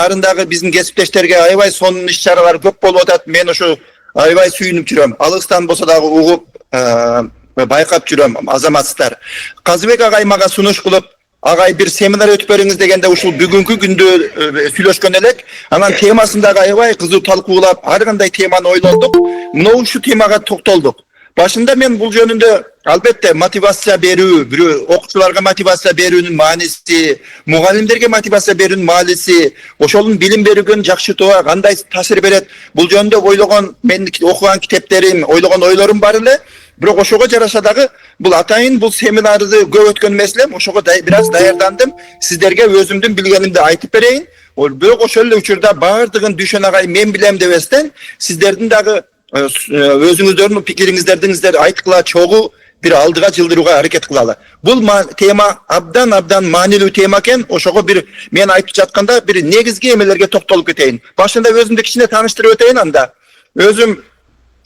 нарындагы биздин кесиптештерге аябай сонун иш-чаралар көп болуп атат. Мен ошо аябай сүйүнүп жүрөм. Алыстан болсо дагы угуп, байкап жүрөм азаматсыздар. Казыбек агай мага сунуш кылып, агай бир семинар өтүп бериңиз дегенде ушул бүгүнкү күндө сүйлөшкөн элек. Анан темасындагы аябай кызуу талкуулап, ар кандай теманы ойлондук. Мына ушул темага токтолдук. Башында мен бул жөнүндө албетте мотивация берүү, бирөө окуучуларга мотивация берүүнүн мааниси, мугалимдерге мотивация берүүнүн мааниси, ошолун билим берүүгө жакшыртууга кандай таасир берет, бул жөнүндө ойлогон, мен окуган китептерим, ойлогон ойлорум бар эле. Бирок ошого жараша дагы бул атайын бул семинарды көп өткөн эмес элем, ошого бир аз даярдандым. Сиздерге өзүмдүн билгенимди айтып берейин. Бирок ошол эле учурда баардыгын Дүйшөн агай мен билем дебестен, сиздердин дагы өзүңүздөрдүн пикириңиздерди айткыла, чогуу бир алдыга жылдырууга аракет кылалы. Бул тема абдан маанилүү тема экен. Ошого бир мен айтып жатканда бир негизги эмелерге токтолуп кетейин. Башында өзүмдү кичине тааныштырып өтөйүн анда. Өзүм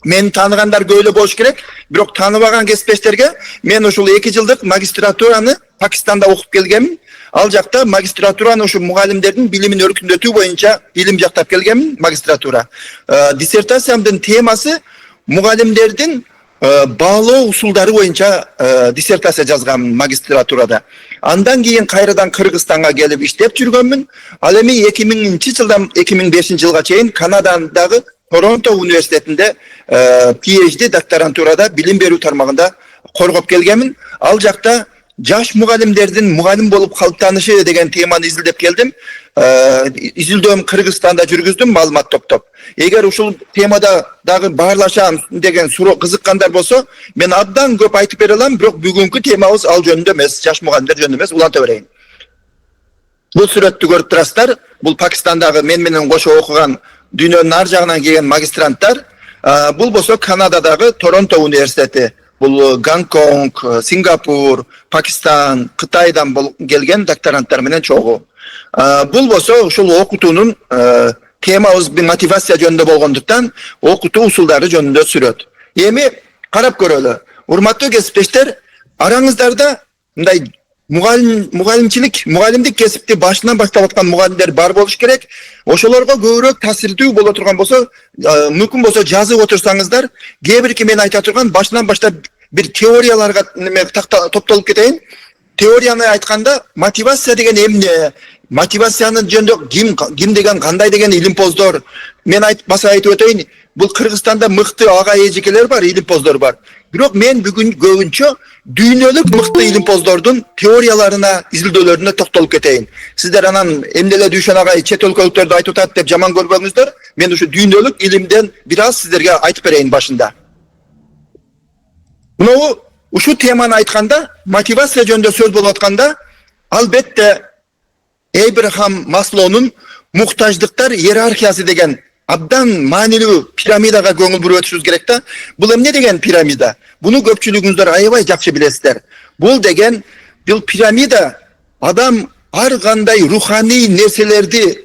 мен тааныгандар көп эле болуш керек, бирок тааныбаган кесиптештерге мен ушул 2 жылдык магистратураны Пакистанда окуп келгенмин. Ал жакта магистратураны ушу мугалимдердин билимин өркүндөтүү боюнча илим жактап келгенмин, магистратура. Диссертациямдын темасы мугалимдердин баалоо усулдары боюнча диссертация жазганмын магистратурада. Андан кийин кайрадан Кыргызстанга келип иштеп жүргөнмүн. Ал эми 2000-жылдан 2005-жылга чейин Канададагы Торонто университетинде PhD докторантурада билим берүү тармагында коргоп келгенмин. Ал жакта жаш мугалимдердин мугалим болуп калыптанышы деген теманы изилдеп келдим. Изилдөөм Кыргызстанда жүргүздүм, маалымат топтоп. Эгер ушул темада дагы баарлашам деген суроо кызыккандар болсо, мен абдан көп айтып бере алам, бирок бүгүнкү темабыз ал жөнүндө эмес, жаш мугалимдер жөнүндө эмес, уланта берейин. Бул сүрөттү көрүп турасыздар. Бул Пакистандагы мен менен кошо окуган дүйнөнүн ар жагынан келген магистранттар. Бул болсо Канададагы Торонто университети. Бул Гонконг, Сингапур, Пакистан, Кытайдан келген докторанттар менен чогуу. Бул болсо ушул окутуунун темабыз мотивация жөнүндө болгондуктан окутуу усулдары жөнүндө сүрөт. Эми карап көрөлү. Урматтуу кесиптештер, араңыздарда мындай мугалимдик кесипти башынан баштап аткан мугалимдер бар болуш керек. Ошолорго көбүрөөк таасирдүү боло турган болсо, мүмкүн болсо жазып отурсаңыздар, кээ бирки мен айта турган башынан баштап бир теорияларга топтолуп кетейин. Теорияны айтканда мотивация деген эмне? Мотивациянын жөнүндө ким деген, кандай деген илимпоздор? Мен баса айтып өтөйүн. Бул Кыргызстанда мыкты ага эжекелер бар, илимпоздор бар. Бирок мен бүгүн көбүнчө дүйнөлүк мыкты илимпоздордун теорияларына, изилдөөлөрүнө токтолуп кетейин. Сиздер анан эмнеле Дүйшөн агай чет өлкөлүктөрдү айтып атат деп жаман көрбөңүздөр. Мен ушу дүйнөлүк илимден бир аз сиздерге айтып берейин башында. Мына ушу теманы айтканда, мотивация жөнүндө сөз болуп атканда, албетте Эйбрахам Маслоунун муктаждыктар иерархиясы деген абдан маанилүү пирамидага көңүл буруп өтүшүбүз керек да. Бул эмне деген пирамида? Буну көпчүлүгүңүздөр аябай жакшы билесиздер. Бул деген пирамида адам ар кандай руханий нерселерге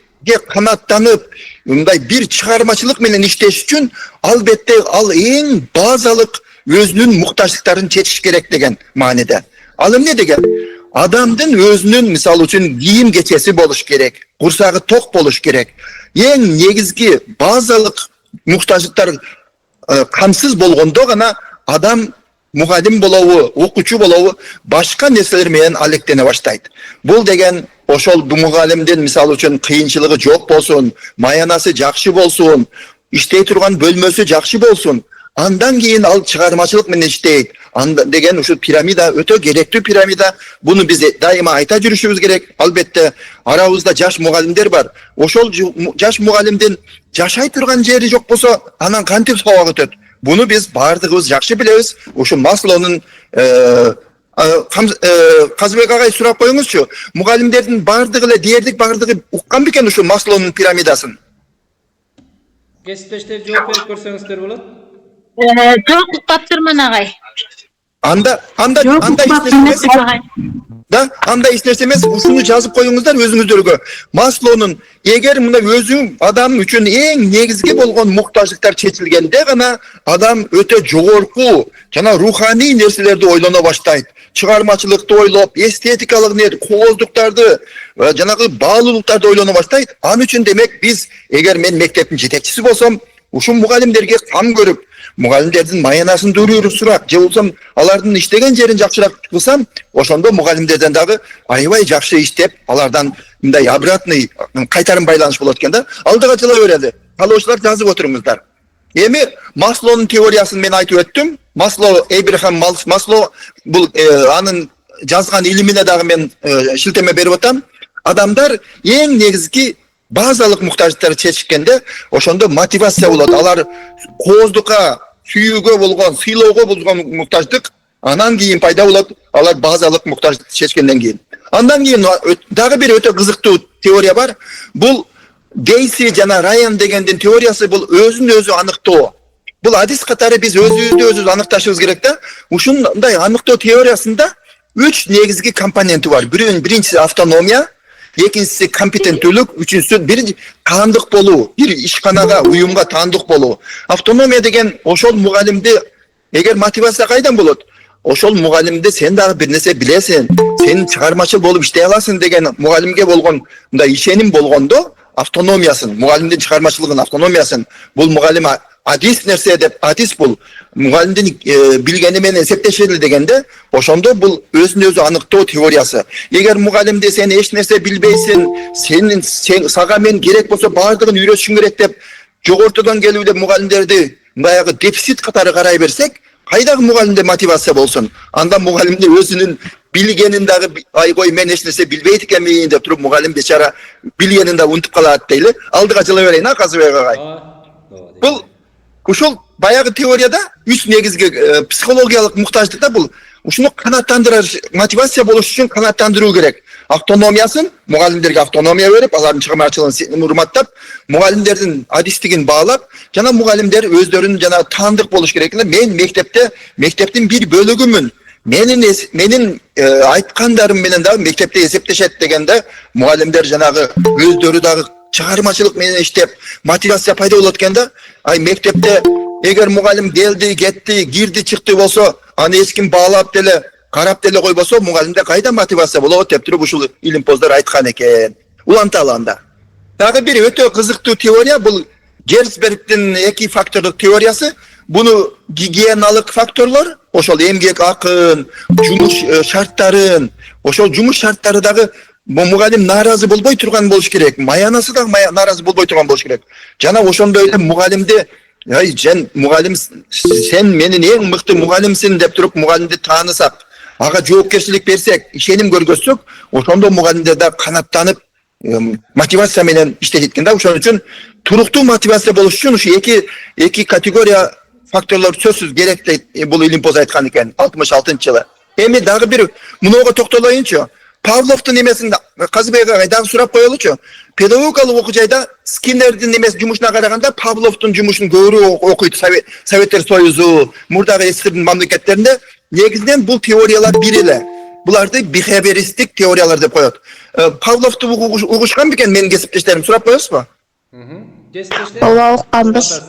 канаттанып, мындай бир чыгармачылык менен иштеш үчүн албетте ал эң базалык өзүнүн муктаждыктарын чечиш керек деген мааниде. Ал эмне деген? Адамдын өзүнүн мисалы үчүн кийим кечеси болуш керек, курсагы ток болуш керек. Эң негизги базалык муктаждыктар камсыз болгондо гана адам мугалим болобу, окуучу болобу, башка нерселер менен алектене баштайт. Бул деген ошол мугалимдин мисалы үчүн кыйынчылыгы жок болсун, маянасы жакшы болсун, иштей турган бөлмөсү жакшы болсун, андан кийин ал чыгармачылык менен иштейт. Деген ушул пирамида өтө керектүү пирамида. Буну биз дайыма айта жүрүшүбүз керек. Албетте арабызда жаш мугалимдер бар. Ошол жаш мугалимдин жашай турган жери жок болсо, анан кантип сабак өтөт? Буну биз баардыгыбыз жакшы билебиз. Ушул Маслоунун Казыбек агай сурап коюңузчу. Мугалимдердин баардыгы эле дээрлик баардыгы уккан бекен ушул Маслоунун пирамидасын? Кесиптештер жооп берип көрсөңүздөр болот. Жок, укпаптырмын агай. Анда эч нерсе эмес, ушуну жазып коюңуздар өзүңүздөргө. Маслоунун эгер мына өзүң адам үчүн эң негизги болгон муктаждыктар чечилгенде гана адам өтө жогорку жана руханий нерселерди ойлоно баштайт. чыгармачылыкты ойлоп, эстетикалык не, кооздуктарды, жанагы баалуулуктарды ойлоно баштайт. Ал үчүн демек биз, эгер мен мектептин жетекчиси болсом, ушул мугалимдерге кам көрүп, мугалимдердин маянасын дөрүрүсүрөөк, же болсом алардын иштеген жерин жакшыраак кылсам, ошондо мугалимдерден дагы аябай жакшы иштеп, алардан мындай обратный кайтарым байланыш болот экен да. Алдыга жыла берели. Талоочулар жазып отуруңуздар. Эми Маслоунун теориясын мен айтып өттүм. Маслоу, Эйбрахам Маслоу, бул анын жазган илимине дагы мен шилтеме берип атам. Адамдар эң негизги базалык муктаждыктарды чечишкенде, ошондо мотивация болот. Алар кооздукка, сүйүүгө болгон, сыйлоого болгон муктаждык анан кийин пайда болот. Алар базалык муктаждыкты чечкенден кийин. Андан кийин дагы бир өтө кызыктуу теория бар. Бул Дейси жана Райан дегендин теориясы, бул өзүн өзү аныктоо. Бул адис катары биз өзүбүздү өзүбүз аныкташыбыз керек да. Ушундай аныктоо теориясында 3 негизги компоненти бар. Биринчиси автономия, экинчиси компетенттүүлүк, үчүнчүсү бир таандык болуу, бир ишканага, уюмга таандык болуу. Автономия деген ошол мугалимди, эгер мотивация кайдан болот? Ошол мугалимди сен дагы бир нерсе билесиң, сен чыгармачыл болуп иштей аласың деген мугалимге болгон мындай ишеним болгондо, автономиясын, мугалимдин чыгармачылыгын, автономиясын, бул мугалим адис нерсе деп, адис бул мугалимдин билгени менен эсептешели дегенде, ошондо бул өзүн өзү аныктоо теориясы. Эгер мугалимди сен эч нерсе билбейсиң, сага мен керек болсо баардыгын үйрөтүшүң керек деп, жогортодон келип деп мугалимдерди баягы дефицит катары карай берсек, кайдагы мугалимде мотивация болсун? Анда мугалимди өзүнүн билгенин дагы ай кой мен эч нерсе билбейт экенмин деп туруп мугалим бечара билгенин да унутуп калат дейли. Алдыга жыла берейин Казыбек агай. Бул ушул баягы теорияда 3 негизги психологиялык муктаждыкта бул ушуну канааттандырар, мотивация болуш үчүн канааттандыруу керек. Автономиясын, мугалимдерге автономия берип, алардын чыгармачылыгын урматтап, мугалимдердин адистигин баалап, жана мугалимдер өздөрүнүн жана таандык болуш керек. Мен мектептин бир бөлүгүмүн. Менин айткандарым менен дагы мектепте эсептешет дегенде, мугалимдер жанагы өздөрү дагы чыгармачылык менен иштеп, мотивация пайда болот экен да. Ай мектепте эгер мугалим келди, кетти, кирди, чыкты болсо, аны эч ким баалап деле, карап деле койбосо, мугалимде кайда мотивация болот деп туруп ушул илимпоздор айткан экен. Уланталы анда. Дагы бир өтө кызыктуу теория бул Герцбергдин 2 фактордук теориясы. Буну гигиеналык факторлор, ошол эмгек акын, жумуш шарттарын, ошол жумуш шарттары дагы мугалим нааразы болбой турган болуш керек. Маянасы дагы нааразы болбой турган болуш керек. Жана ошондой эле мугалимди, ай мугалим сен менин эң мыкты мугалимсиң деп туруп мугалимди таанысак, ага жоопкерчилик берсек, ишеним көргөзсөк, ошондо мугалимдер да канаттанып, мотивация менен иштейт экен да. Ошон үчүн туруктуу мотивация болуш үчүн ушу эки категория факторлор сөзсүз керек дейт бул илимпоз айткан экен 66-жылы. Эми дагы бир мунуга токтолоюнчу. Павловдун эмесин Казыбек агай дагы сурап коелучу. Педагогикалык окуу жайда Скиннердин эмес жумушуна караганда Павловдун жумушун көбүрөөк окуйт Советтер Союзу, мурдагы СССРдин мамлекеттеринде. Негизинен бул теориялар бир эле. Буларды бихевиористик теориялар деп коет. Павловду угушкан бекен менин кесиптештерим, сурап коесузбу? Ооба, укканбыз.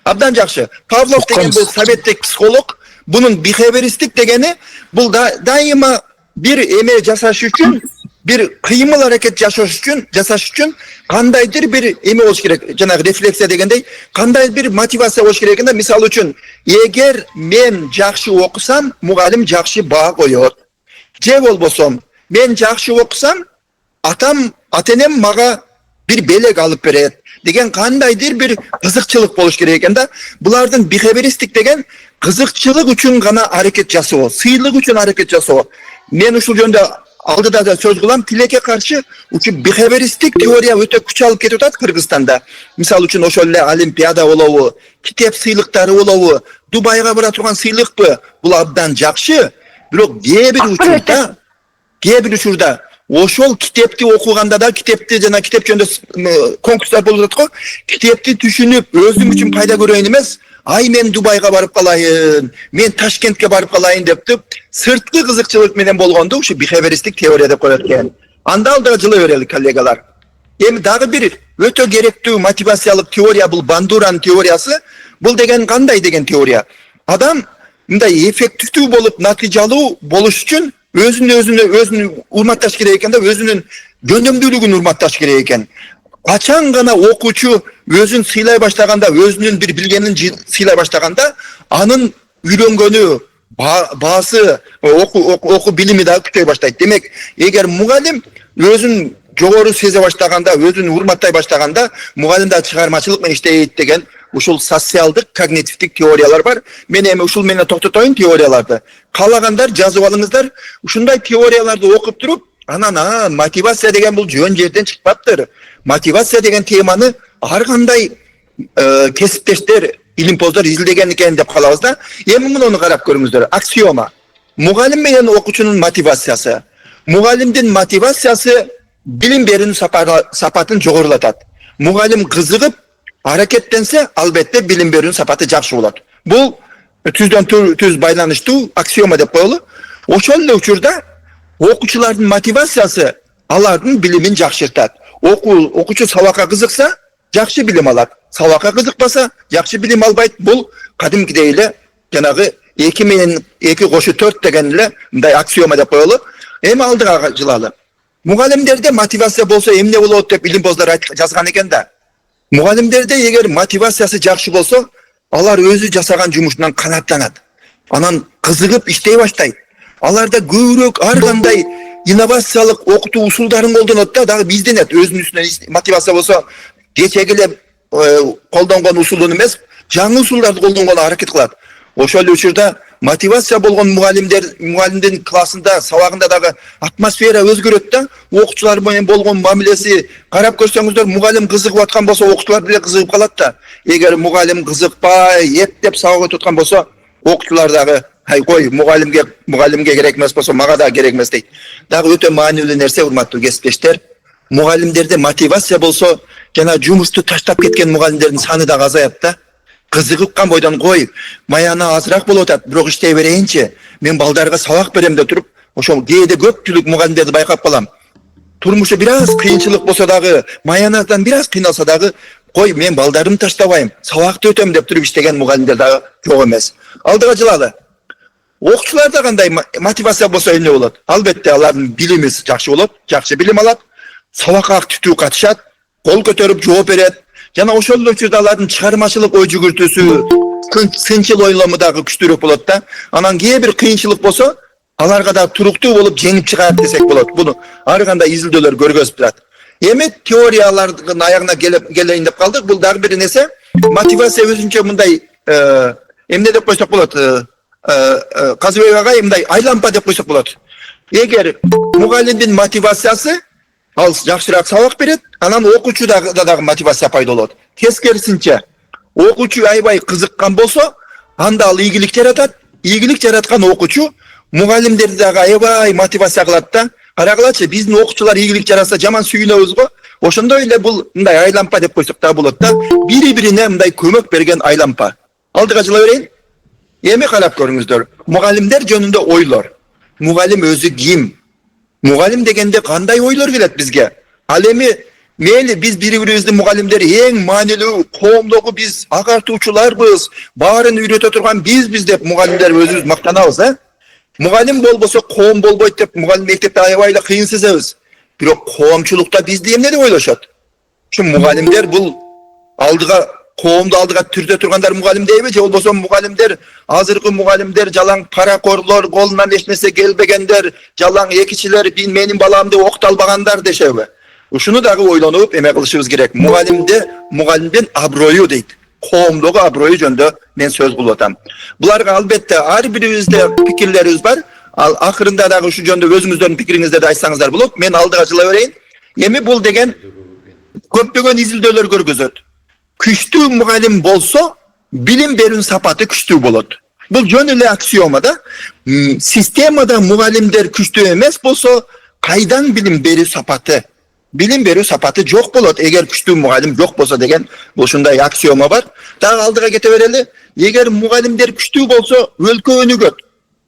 Абдан жакшы. Павлов деген бул советтик психолог. Bunun behavioristik degeni bu daima bir emeği жасаш üçün, bir kıyımıl hareket жасаш üçün kandaydır bir emeği olmuş gerek. Janagı refleksiya degendey, kanday bir motivasiya olmuş gerekinde. Misal üçün, eğer men жақшы okusam, mugalim жақшы bağ koyot. Je bolbosam, men жақшы okusam, atenem maga bir belek alıp beret. Degen kandaydır bir kızıkçılık boluş gerek ekende. Bulardın behavioristik degen kızıkçılık üçün gana hareket жасоо, sıylık üçün hareket жасоо. Men uşul jönde aldıda da söz kılam, tileke karşı uçu behavioristik teoriya öte küç alıp ketip atat Kırgızstanda. Misal üçün oşolle olimpiada olovu, kitep sıylıkları olovu, Dubayga bara turgan sıylık bu. Bul abdan jakşı. Birok bir uçurda oşol kitepti okuganda da kitepti jana kitep jönde konkurslar bolup atko. Kitepti düşünüp özüm üçün payda göröйүн emес. Ay men Dubayga barıp kalayın, men Taşkentke barıp kalayın depti. Sırtlı kızıkçılık menen bolgondo uşu behavioristik teoriya dep koyatken. Anda aldıga жылы bereli kollegalar. Эми дагы bir ötө керектүү мотивациялык теория бул Бандуран теориясы. Бул деген кандай деген теория? Адам мындай эффективдүү болуп, натыйжалуу болуш үчүн өзүн урматташ керек экен да, өзүнүн жөндөмдүүлүгүн урматташ керек экен. Качан гана окуучу өзүн сыйлай баштаганда, өзүнүн бир билгенин сыйлай баштаганда, анын үйрөнгөнү, баасы, окуу билими да күчөй баштайт. Демек, эгер мугалим өзүн жогору сезе баштаганда, өзүн урматтай баштаганда, мугалим да чыгармачылык менен иштейт деген ушул социалдык, когнитивдик теориялар бар. Мен эми ушул менен токтотоюн теорияларды. Каалагандар жазып алыңыздар. Ушундай теорияларды окуп туруп, анан мотивация деген бул жөн жерден чыкпаптыр. Мотивация деген теманы ар кандай кесиптештер, илимпоздор изилдеген экен деп калабыз да. Эми муну карап көрүңүздөр. Аксиома. Мугалим менен окуучунун мотивациясы. Мугалимдин мотивациясы билим берүүнүн сапатын жогорулатат. Мугалим кызыгып аракеттенсе, албетте билим берүүнүн сапаты жакшы болот. Бул түздөн түз байланыштуу аксиома деп коелу. Ошол эле учурда окуучулардын мотивациясы алардын билимин жакшыртат. Окуучу сабакка кызыкса, жакшы билим алат. Сабакка кызыкпаса, жакшы билим албайт. Бул кадимкидей эле жанагы 2 менен 2 кошу 4 деген эле мындай аксиома деп коелу. Эми алдыга жылалы. Мугалимдерде мотивация болсо эмне болот деп илимпоздор жазган экен да. Мугалимдерде эгер мотивациясы жакшы болсо, алар өзү жасаган жумушунан канааттанат. Анан кызыгып иштей баштайт. Аларда көбүрөөк ар кандай инновациялык окутуу усулдарын колдонот да, дагы бизденет. Өзүнүн үстүнөн мотивация болсо, кечеги эле колдонгон усулун эмес, жаңы усулдарды колдонгонго аракет кылат. Ошол эле учурда мотивация болгон мугалимдин классында, сабагында дагы атмосфера өзгөрөт да. Окуучулар менен болгон мамилеси карап көрсөңүздөр, мугалим кызыгып аткан болсо, окуучулар деле кызыгып калат да. Эгер мугалим кызыкпай, эптеп сабак өтүп аткан болсо, окуучулар дагы кой, мугалимге керек эмес болсо, мага да керек эмес дейт. Дагы өтө маанилүү нерсе, урматтуу кесиптештер. Мугалимдерде мотивация болсо, жана жумушту таштап кеткен мугалимдердин саны дагы азаят да. Кызыгып бойдон кой, маяны азыраак болуп атат, бирок иштей берейинчи, мен балдарга сабак берем деп туруп, ошол кээде көпчүлүк мугалимдерди байкап калам. Турмушу бир аз кыйынчылык болсо дагы, маянатан бир аз кыйналса дагы, кой, мен балдарымды таштабайм, сабакты өтөм деп туруп иштеген мугалимдер дагы жок эмес. Алдыга жылалы. Окуучуларда кандай мотивация болсо эмне болот? Албетте алардын билими жакшы болот, жакшы билим алат, сабакка активдүү катышат, кол көтөрүп жооп берет. Жана ошол эле учурда алардын чыгармачылык ой жүгүртүүсү, сынчыл ойлому дагы күчтүүрөөк болот да. Анан кээ бир кыйынчылык болсо, аларга да туруктуу болуп жеңип чыгат десек болот. Буну ар кандай изилдөөлөр көргөзүп турат. Эми теориялардын аягына келейин деп калдык. Бул дагы бир нерсе. Мотивация өзүнчө мындай эмне деп койсок болот? Казыбек агай мындай айлампа деп койсок болот. Эгер мугалимдин мотивациясы ал жакшыраак сабак берет, анан окуучу дагы мотивация пайда болот. Тескерисинче, окуучу аябай кызыккан болсо, анда ал ийгилик жаратат. Ийгилик жараткан окуучу мугалимдерди дагы аябай мотивация кылат да. Карагылачы, биздин окуучулар ийгилик жаратса жаман сүйүнөбүз го. Ошондой эле бул мындай айлампа деп койсок да болот да. Бири-бирине мындай көмөк берген айлампа. Алдыга жыла берейин. Эми карап көрүңүздөр. Мугалимдер жөнүндө ойлор. Мугалим өзү ким? Мугалим дегенде кандай ойлор келет бизге? Ал эми мейли биз бири-бирибиздин мугалимдер эң маанилүү, коомдогу биз агартуучуларбыз, баарын үйрөтө турган бизбиз деп мугалимдер өзүбүз мактанабыз, Мугалим болбосо коом болбойт деп мугалим мектепте аябай эле кыйын сезебиз. Бирок коомчулукта бизди эмне деп ойлошот? Ушу мугалимдер бул алдыга коомду алдыга түрдө тургандар мугалим дейби же болбосо мугалимдер азыркы мугалимдер жалаң паракорлор, колунан эч нерсе келбегендер, жалаң экичилер, менин баламды окталбагандар дешеби? Ушуну дагы ойлонуп эме кылышыбыз керек. Мугалимдин аброю дейт. Коомдогу аброю жөнүндө мен сөз кылып атам. Буларга албетте ар бирибизде пикирлерибиз бар. Ал акырында дагы ушу жөнүндө өзүңүздөрдүн пикириңиздерди айтсаңыздар болот. Мен алдыга жыла берейин. Эми бул деген көптөгөн изилдөөлөр көргөзөт. Күчтүү мугалим болсо, билим берүүнүн сапаты күчтүү болот. Бул жөн эле аксиома да. Системада мугалимдер күчтүү эмес болсо, кайдан билим берүү сапаты? Билим берүү сапаты жок болот. Эгер күчтүү мугалим жок болсо деген ушундай аксиома бар. Дагы алдыга кете берели. Эгер мугалимдер күчтүү болсо, өлкө өнүгөт.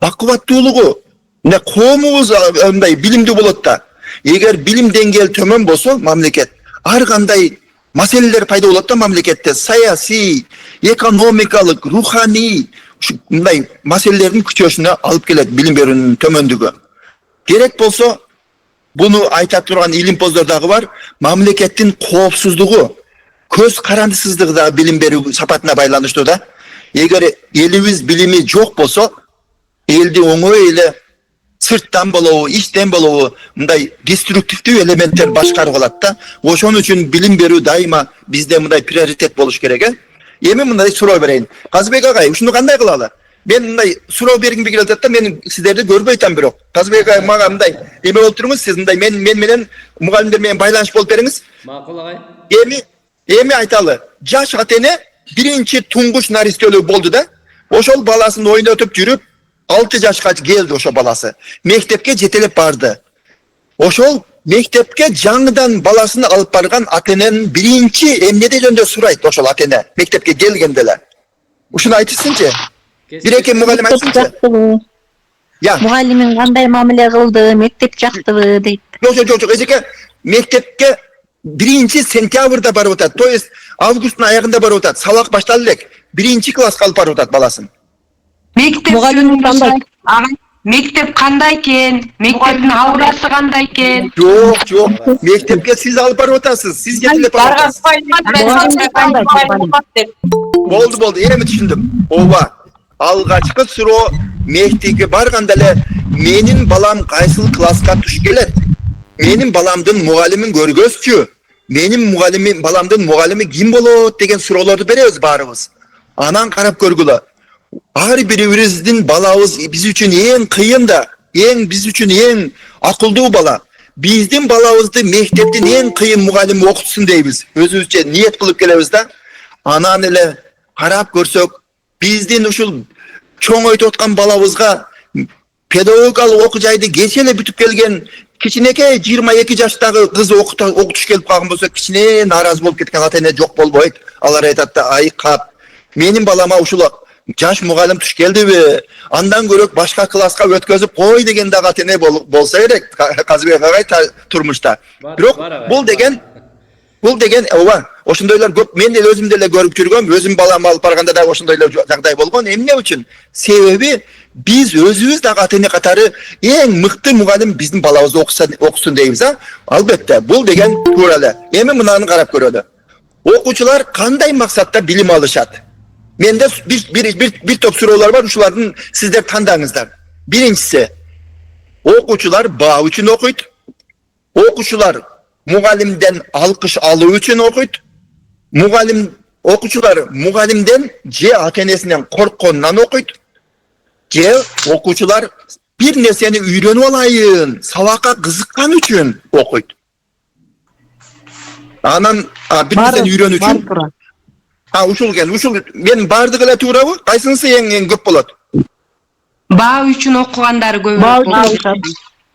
Бакубаттуулугу, коомубуз мындай билимдүү болот да. Эгер билим деңгээли төмөн болсо, мамлекет ар кандай маселелер пайда болот да мамлекетте. Саясий, экономикалык, руханий, mындай маселелердин күчөшүнө алып келет билим берүүнүн төмөндүгү. Керек болсо буну айта турган илимпоздор дагы бар. Мамлекеттин коопсуздугу, көз карандысыздыгы да билим берүү сапатына байланыштуу да. Эгер элибиз билими жок болсо, элди оңой эле сырттан болобу, иштен болобу мындай деструктивдүү элементтер башкарып алат да. Ошон үчүн билим берүү дайыма бизде мындай приоритет болуш керек. Эми мындай суроо берейин. Казыбек агай, ушуну кандай кылалы? Мен мындай суроо бергим келип атат да, мен сиздерди көрбөй атам бирок. Казыбек агай мага мындай эме болуп туруңуз, сиз мындай мен менен мугалимдер менен байланыш болуп бериңиз. Макул агай. Эми айталы. Жаш ата-эне биринчи туңгуч наристөлүү болду да. Ошол баласын ойнотуп жүрүп 6 жашка келди ошо баласы. Мектепке жетелеп барды. Ошол мектепке жаңыдан баласын алып барган ата-эненин биринчи эмнеде жөнүндө сурайт ошол ата-эне мектепке келгенде эле. Ушуну айтышсынчы. Бир-эки мугалим айтсынчы. Я. Мугалимин кандай мамиле кылды, мектеп жактыбы дейт. Жок, эжеке мектепке биринчи сентябрда барып атат. То есть августтун аягында барып атат. Сабак башталды элек. Биринчи класска алып барып атат баласын. Мугалим кандай? Мектеп кандай экен? Мектептин аурасы кандай экен? Жок. Мектепке сиз алып барып атасыз. Сиз жетелеп барып атасыз. Болду, эми түшүндүм. Ооба. Алгачкы суроо мектепке барганда эле менин балам кайсыл класска туш келет? Менин баламдын мугалимин көргөзчү. Менин баламдын мугалими ким болот деген суроолорду беребиз баарыбыз. Анан карап көргүлө. Ар бирибиздин балабыз биз үчүн эң кыйын да, биз үчүн эң акылдуу бала. Биздин балабызды мектептин эң кыйын мугалими окутсын дейбиз. Өзүбүзчө ниет кылып келебиз да. Анан эле карап көрсөк, биздин ушул чоңойтуп аткан балабызга педагогикалык окуу жайды кече эле бүтүп келген кичинекей 22 жаштагы кыз окутуш келип калган болсо, кичине нааразы болуп кеткен ата-эне жок болбойт. Алар айтат да, ай кап, менин балама ушул жаш мугалим туш келдиби? Андан көрөк башка класска өткөзүп кой деген дагы ата-эне болсо керек. Казыбек агай турмушта. Бирок бул деген ооба, ошондойлор көп. Мен деле өзүм деле көрүп жүргөм. Өзүм баламды алып барганда да ошондойлор жагдай болгон. Эмне үчүн? Себеби биз өзүбүз дагы ата-эне катары эң мыкты мугалим биздин балабызды окусун дейбиз, а? Албетте, бул деген туура эле. Эми мынаны карап көрөлү. Окуучулар кандай максатта билим алышат? Менде bir топ суроолор бар, ушулардын сиздер тандаңыздар. Биринчиси, окуучулар баа үчүн окуйт. Окуучулар мугалимден алкыш алуу үчүн окуйт. Окуучулар мугалимден же ата-энесинен коркконунан окуйт. Же окуучулар бир нерсени үйрөнүп алайын, сабакка кызыккан үчүн окуйт. Анан бир нерсени үйрөнүү үчүн. Ушул мен бардыгы эле туурабы? Кайсынысы эң көп болот? Баа үчүн окугандар көбүрөөк болот.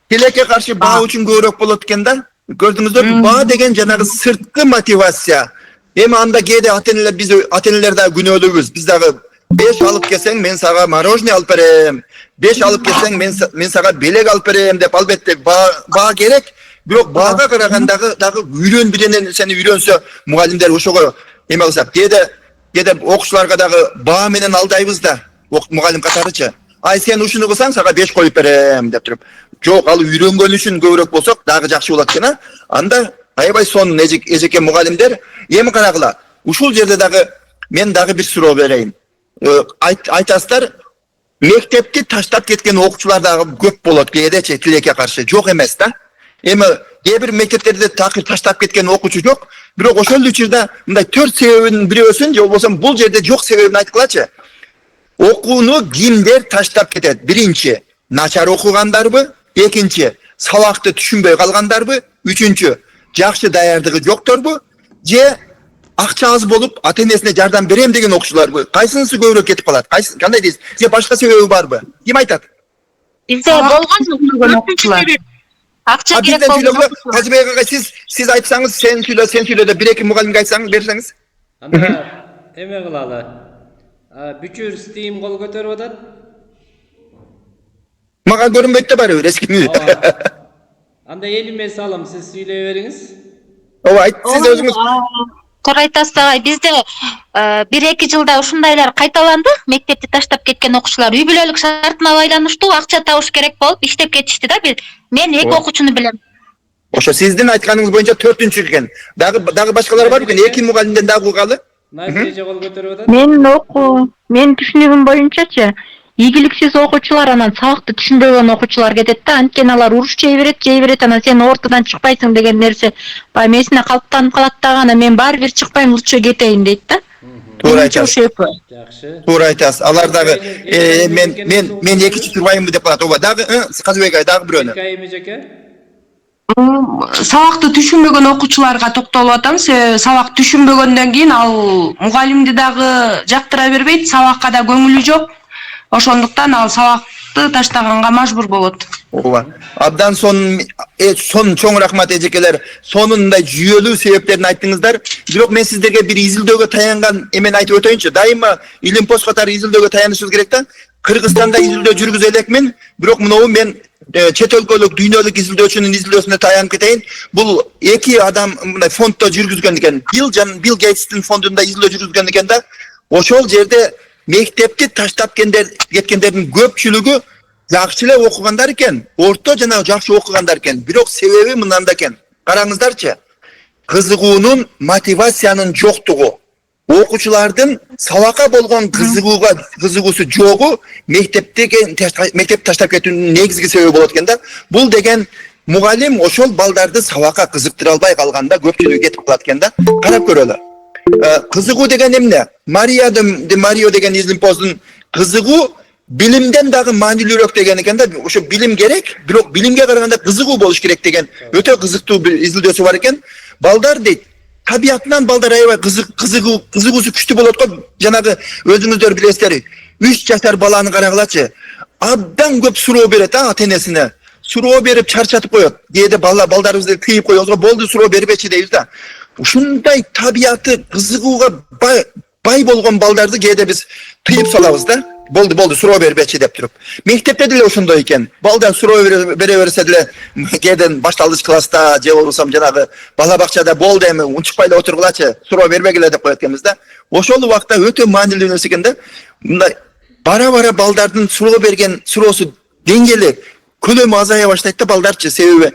Тилекке каршы баа үчүн көбүрөөк болот экен да. Көрдүңүздөр, баа деген жанагы сырткы мотивация. Эми анда кээде биз ата-энелер да күнөөлүүбүз. Биз дагы 5 алып келсең, мен сага мороженое алып берем. 5 алып келсең, мен сага белек алып берем деп, албетте баа керек. Бирок баага карагандагы дагы бир нерсени үйрөнсө, мугалимдер ошого эме кылсак, кээде окуучуларга дагы баа менен алдайбыз да, мугалим катарычы. Ай сен ушуну кылсаң, сага 5 коюп берем деп туруп. Жок, ал үйрөнгөн үчүн көбүрөөк болсок, дагы жакшы болот экен, а? Анда аябай сонун эжеке мугалимдер. Эми карагыла, ушул жерде дагы мен дагы бир суроо берейин. Айтасыздар, мектепти таштап кеткен окуучулар дагы көп болот кээдечи, тилекке каршы. Жок эмес да. Эми кээ бир мектептерде такыр таштап кеткен окуучу жок, бирок ошол учурда мындай 4 себебинин бирөөсүн же болбосо бул жерде жок себебин айткылачы. Окууну кимдер таштап кетет? Биринчи, начар окугандарбы? Экинчи, сабакты түшүнбөй калгандарбы? Үчүнчү, жакшы даярдыгы жокторбу? Же акча аз болуп, ата-энесине жардам берем деген окуучуларбы? Кайсынысы көбүрөөк кетип калат? Кандай дейсиз? Же башка себеби барбы? Ким айтат? Бизде болгон окуучулар. Акча керек болгон. Казыбек агай, сиз айтсаңыз, сен сүйлө деп бир-эки мугалимге айтсаңыз, берсеңиз. Анда эме кылалы. Бүчүр Steam кол көтөрүп атат. Мага көрүнбөйт да баары бир эскими. Анда элиме салам, сиз сүйлөй бериңиз. Ооба, айт, сиз өзүңүз. Туура айтасыз агай. Бизде 1-2 жылда ушундайлар кайталанды. Мектепти таштап кеткен окуучулар үй бүлөлүк шартына байланыштуу акча табыш керек болуп иштеп кетишти да. Мен 2 окуучуну билем. Ошо сиздин айтканыңыз боюнча 4-чү экен. Дагы башкалар бар бекен? 2 мугалимден дагы угалы? Надежда кол көтөрүп атат. Мен түшүнүгүм боюнчачы ийгиликсиз окуучулар анан сабакты түшүнбөгөн окуучулар кетет да. Анткени алар уруш жей берет, анан сен ортодон чыкпайсың деген нерсе баягы месине калыптанып калат дагы. Анан мен баары бир чыкпайм, лучше кетейин дейт да. Туура айтасыз. Жакшы. Туура айтасыз. Алар дагы мен экинчи турбаймынбы деп калат. Ооба дагы Казыбек ай дагы бирөөнү. Кайым эжеке? Сабакты түшүнбөгөн окуучуларга токтолуп атам. Сабак түшүнбөгөндөн кийин ал мугалимди дагы жактыра бербейт, сабакка да көңүлү жок. Ошондуктан ал сабакты таштаганга мажбур болот. Ооба. Абдан сонун чоң рахмат эжекелер. Сонун мындай жүйөлүү себептерин айттыңыздар. Бирок мен сиздерге бир изилдөөгө таянган эмени айтып өтөйүнчү. Дайыма Илимпост катары изилдөөгө таянышыбыз керек да. Кыргызстанда изилдөө жүргүзө элекмин. Бирок мынабу мен чет өлкөлүк дүйнөлүк изилдөөчүнүн изилдөөсүнө таянып кетейин. Бул эки адам мындай фонддо жүргүзгөн экен. Билл Гейтстин фондунда изилдөө жүргүзгөн экен да. Ошол жерде мектепти таштап кеткендердин көпчүлүгү жакшы эле окугандар экен. Орто жана жакшы окугандар экен. Бирок себеби мынанда экен. Караңыздарчы. Кызыгуунун, мотивациянын жоктугу. Окуучулардын сабакка болгон кызыгуусу жогу мектепти таштап кетүүнүн негизги себеби болот экен да. Бул деген мугалим ошол балдарды сабакка кызыктыра албай калганда көпчүлүгү кетип калат экен да. Карап көрөлү. Кызыгуу деген эмне? Мария де Марио деген Илимпоздун кызыгуу билимден дагы маанилүүрөөк деген экен да. Ошо билим керек, бирок билимге караганда кызыгуу болуш керек деген өтө кызыктуу бир изилдөөсү бар экен. Балдар дейт, табиятынан балдар аябай кызыгуусу күчтүү болот го. Жанагы өзүңүздөр билесиздер, 3 жашар баланы карагылачы. Абдан көп суроо берет ата-энесине. Суроо берип чарчатып коет. Кээде балдарыбызды тыйып коебуз го, болду суроо бербечи дейбиз да. Ушундай табияты кызыгууга бай болгон балдарды кээде биз тыйып салабыз да. Болду суроо бербечи деп туруп. Мектепте деле ошондой экен. Балдар суроо бере берсе деле кээден башталгыч класста же болбосо жанагы бала бакчада болду эми унчукпай эле отургулачы, суроо бербегиле деп коет экенбиз да. Ошол убакта өтө маанилүү нерсе экен да. Мындай бара балдардын суроо берген суроосу деңгээли көлөмү азая баштайт да балдарчы. Себеби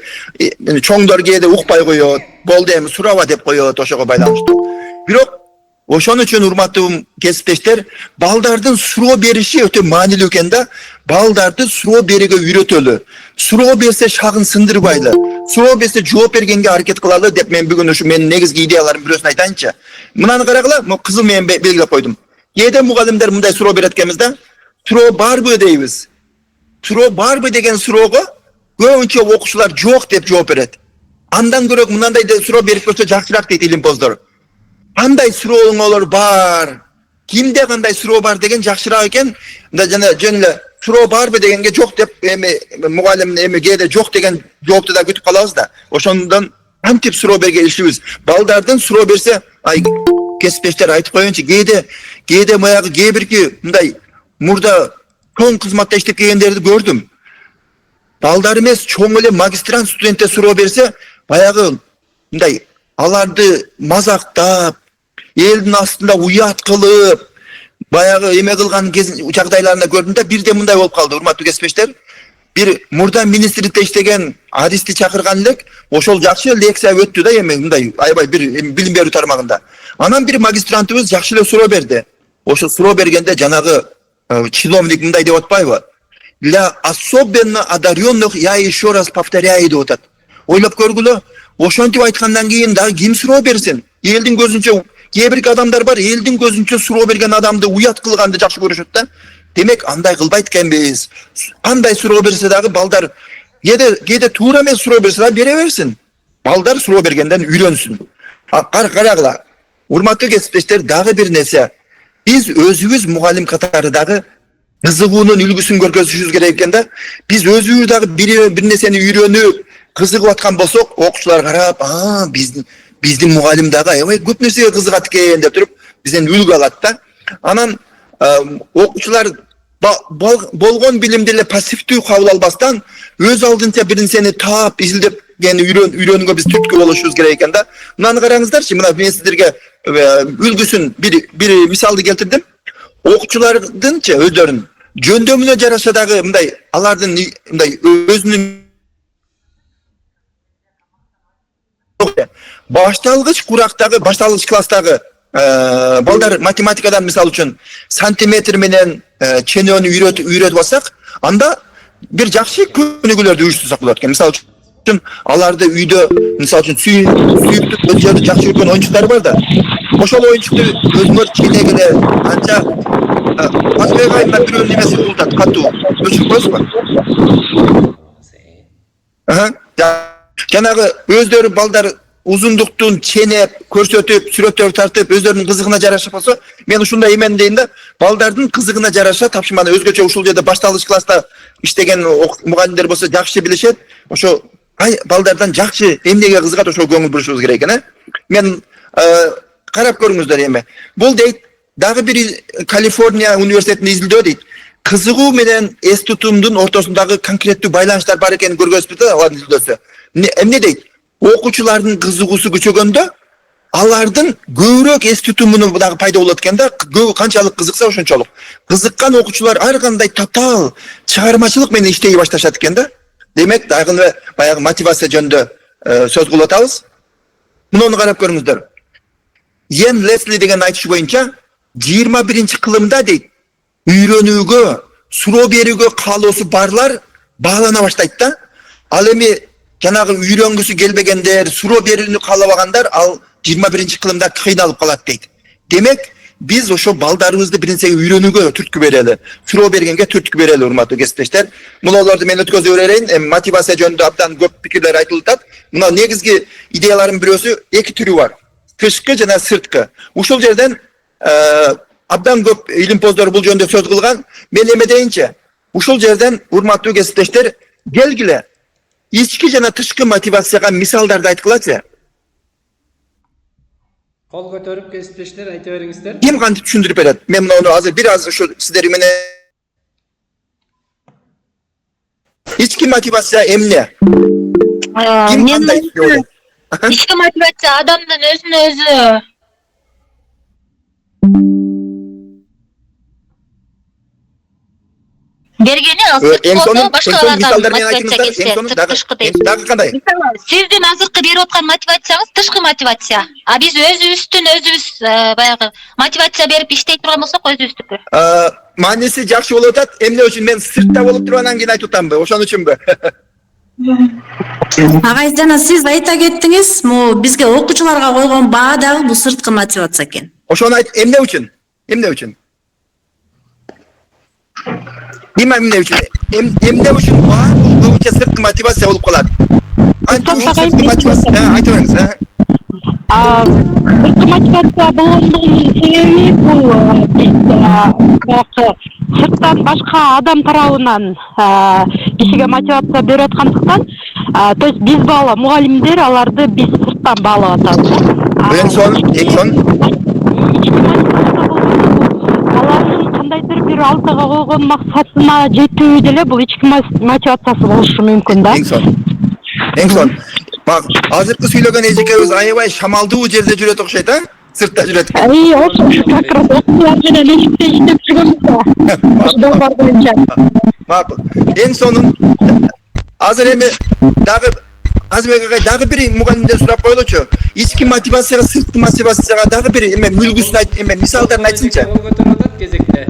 чоңдор кээде укпай коет, болду эми сураба деп коет ошого байланыштуу. Бирок ошон үчүн урматтуу кесиптештер, балдардын суроо бериши өтө маанилүү экен да. Балдарды суроо берүүгө үйрөтөлү. Суроо берсе шагын сындырбайлы. Суроо берсе жооп бергенге аракет кылалы деп мен бүгүн ушу менин негизги идеяларым бирөөсүн айтайынчы. Мынаны карагыла, мен кызыл менен белгилеп койдум. Кээде мугалимдер мындай суроо берет экенбиз да. Суроо барбы дейбиз. Суроо барбы деген суроого көбүнчө окуучулар жок деп жооп берет. Андан көрө мындай суроо берип көрсө жакшыраак дейт Илимпоздор. Кандай сурооңор бар? Кимде кандай суроо бар деген жакшыраак экен. Жана жөн эле суроо барбы дегенге жок деп мугалим кээде жок деген жоопту да күтүп калабыз да. Ошондон кантип суроо бергенибиз. Балдардын суроо берсе, кесиптештер айтып коеюнчу, кээде баягы кээ бирки мындай мурда чоң кызматта иштеп келгендерди көрдүм. Балдар эмес, чоң эле магистрант студенттер суроо берсе, баягы мындай аларды мазактап, элдин астында уят кылып, баягы эме кылган жагдайларына көрдүм да, бирде мындай болуп калды, урматтуу кесиптештер. Бир мурда министрликте иштеген адисти чакырган элек, ошол жакшы лекция өттү да, эми мындай аябай бир билим берүү тармагында. Анан бир магистрантыбыз жакшы эле суроо берди. Ошол суроо бергенде жанагы чиновник мындай деп атпайбы? Для особенно одаренных я еще раз повторяю деп атат. Ойлоп көргүлө, ошентип айткандан кийин дагы ким суроо берсин? Элдин көзүнчө кээ бир адамдар бар, элдин көзүнчө суроо берген адамды уят кылганды жакшы көрүшөт да. Демек андай кылбайт экенбиз. Кандай суроо берсе дагы балдар кээде туура эмес суроо берсе дагы бере берсин. Балдар суроо бергенден үйрөнсүн. Карагыла. Урматтуу кесиптештер, дагы бир нерсе. Биз өзүбүз мугалим катары дагы кызыгуунун үлгүсүн көргөзүшүбүз керек экен да. Биз өзүбүз дагы бир нерсени үйрөнүп, кызыгып аткан болсок, окуучулар карап, биздин мугалим дагы аябай көп нерсеге кызыгат экен деп туруп, бизден үлгү алат да. Анан окуучулар болгон билимди эле пассивдүү кабыл албастан, өз алдынча бир нерсени таап, изилдеп үйрөнүүгө биз түрткү болушубуз керек экен да. Мынаны караңыздарчы, мына мен сиздерге үлгүсүн bir мисалды келтирдим. Окуучулардынчы өздөрүнүн жөндөмүнө жараша дагы мындай алардын мындай өзүнүн башталгыч курактагы, башталгыч класстагы балдар математикадан мисал үчүн сантиметр менен ченөнү үйрөтүп алсак, анда бир жакшы көнүгүүлөрдү уюштурсак болот экен. Мисал үчүн аларды үйдө мисал үчүн сүйүктүк өзүлөрү жакшы көргөн оюнчуктар бар да. Ошол оюнчукту өзүңөр ченегиле анча Азбекайна бирөөнүн немеси ултат, катуу өчүрүп коесузбу? Жанагы өздөрү балдар узундуктун ченеп, көрсөтүп, сүрөттөр тартып, өздөрүнүн кызыгына жараша болсо, мен ушундай эмен дейин да, балдардын кызыгына жараша тапшырманы өзгөчө ушул жерде башталгыч класста иштеген мугалимдер болсо жакшы билишет. Ошо балдардан жакшы эмнеге кызыгат, ошо көңүл бурушубуз керек экен. Мен карап көрүңүздөр эми. Бул дейт, дагы бир Калифорния университетинин изилдөө дейт. Кызыгуу менен эс тутумдун ортосундагы конкреттүү байланыштар бар экенин көргөзүп да, алардын изилдөөсү. Эмне дейт? Окуучулардын кызыгуусу күчөгөндө, алардын көбүрөөк эс тутумуну дагы пайда болот экен да. Канчалык кызыкса ошончолук. Кызыккан окуучулар ар кандай татаал чыгармачылык менен иштей башташат экен да. Демек, дагы баягы мотивация жөнүндө сөз кылып атабыз. Муну карап көрүңүздөр. Йен Лесли деген айтышы боюнча 21-кылымда дейт, үйрөнүүгө, суроо берүүгө каалоосу барлар баалана баштайт да. Ал эми жанагы үйрөнгүсү келбегендер, суроо берүүнү каалабагандар ал 21-кылымда кыйналып калат дейт. Демек, биз ошо балдарыбызды бир нерсеге үйрөнүүгө түрткү берели, суроо бергенге түрткү берели, урматтуу кесиптештер. Мунуларды мен өткөзүп берейин. Мотивация жөнүндө абдан көп пикирлер айтылып атат. Мына негизги идеялардын бирөөсү эки түрү бар. Тышкы жана сырткы. Ушул жерден абдан көп илимпоздор бул жөнүндө сөз кылган. Мен эме дейинчи, ушул жерден урматтуу кесиптештер, келгиле ички жана тышкы мотивацияга мисалдарды айткылачы. Кол көтөрүп кесиптештер айта бериңиздер. Ким кантип түшүндүрүп берет? Мен муну азыр бир аз ушу сиздер менен ички мотивация эмне? Ким кандай түшүнөт? Ички мотивация адамдын өзүнө өзү бергени ал сырткы башкалардан мотивация келсе тышкы дейт. Дагы кандай? Сиздин азыркы берип аткан мотивацияңыз тышкы мотивация. А биз өзүбүздүн баягы мотивация берип иштей турган болсок өзүбүздүкү. Мааниси жакшы болуп атат. Эмне үчүн мен сыртта болуп туруп анан кийин айтып атамбы? Ошон үчүнбү? Агай, жана сиз айта кеттиңиз, бизге окуучуларга койгон баа дагы бул сырткы мотивация экен. Ошону айт, эмне үчүн? Эмне үчүн? Эмне үчүн баа көбүнчө сырткы мотивация болуп калат? Сырткы мотивация, айта бериңиз. Сырткы мотивация болгондугунун себеби бул сырттан башка адам тарабынан кишиге мотивация берип аткандыктан, то есть биз баалап мугалимдер аларды биз сырттан баалап атабыз. Эң сонун. Алардын кандайдыр бир алдыга койгон максатына жетүү деле бул ички мотивациясы болушу мүмкүн да. Эң сонун. Бак, азыркы сүйлөгөн эжекебиз аябай шамалдуу жерде жүрөт окшойт, сыртта жүрөт. Ошо как раз окуучулар менен эшикте иштеп жүргөнбүз. Бар боюнча. Макул. Эң сонун. Азыр эми дагы Азбек агай дагы бир мугалимден сурап коелучу. Ички мотивацияга, сырткы мотивацияга дагы бир эме үлгүсүн айт, эме мисалдарын айтсынчы. Кол көтөрүп атат кезекте.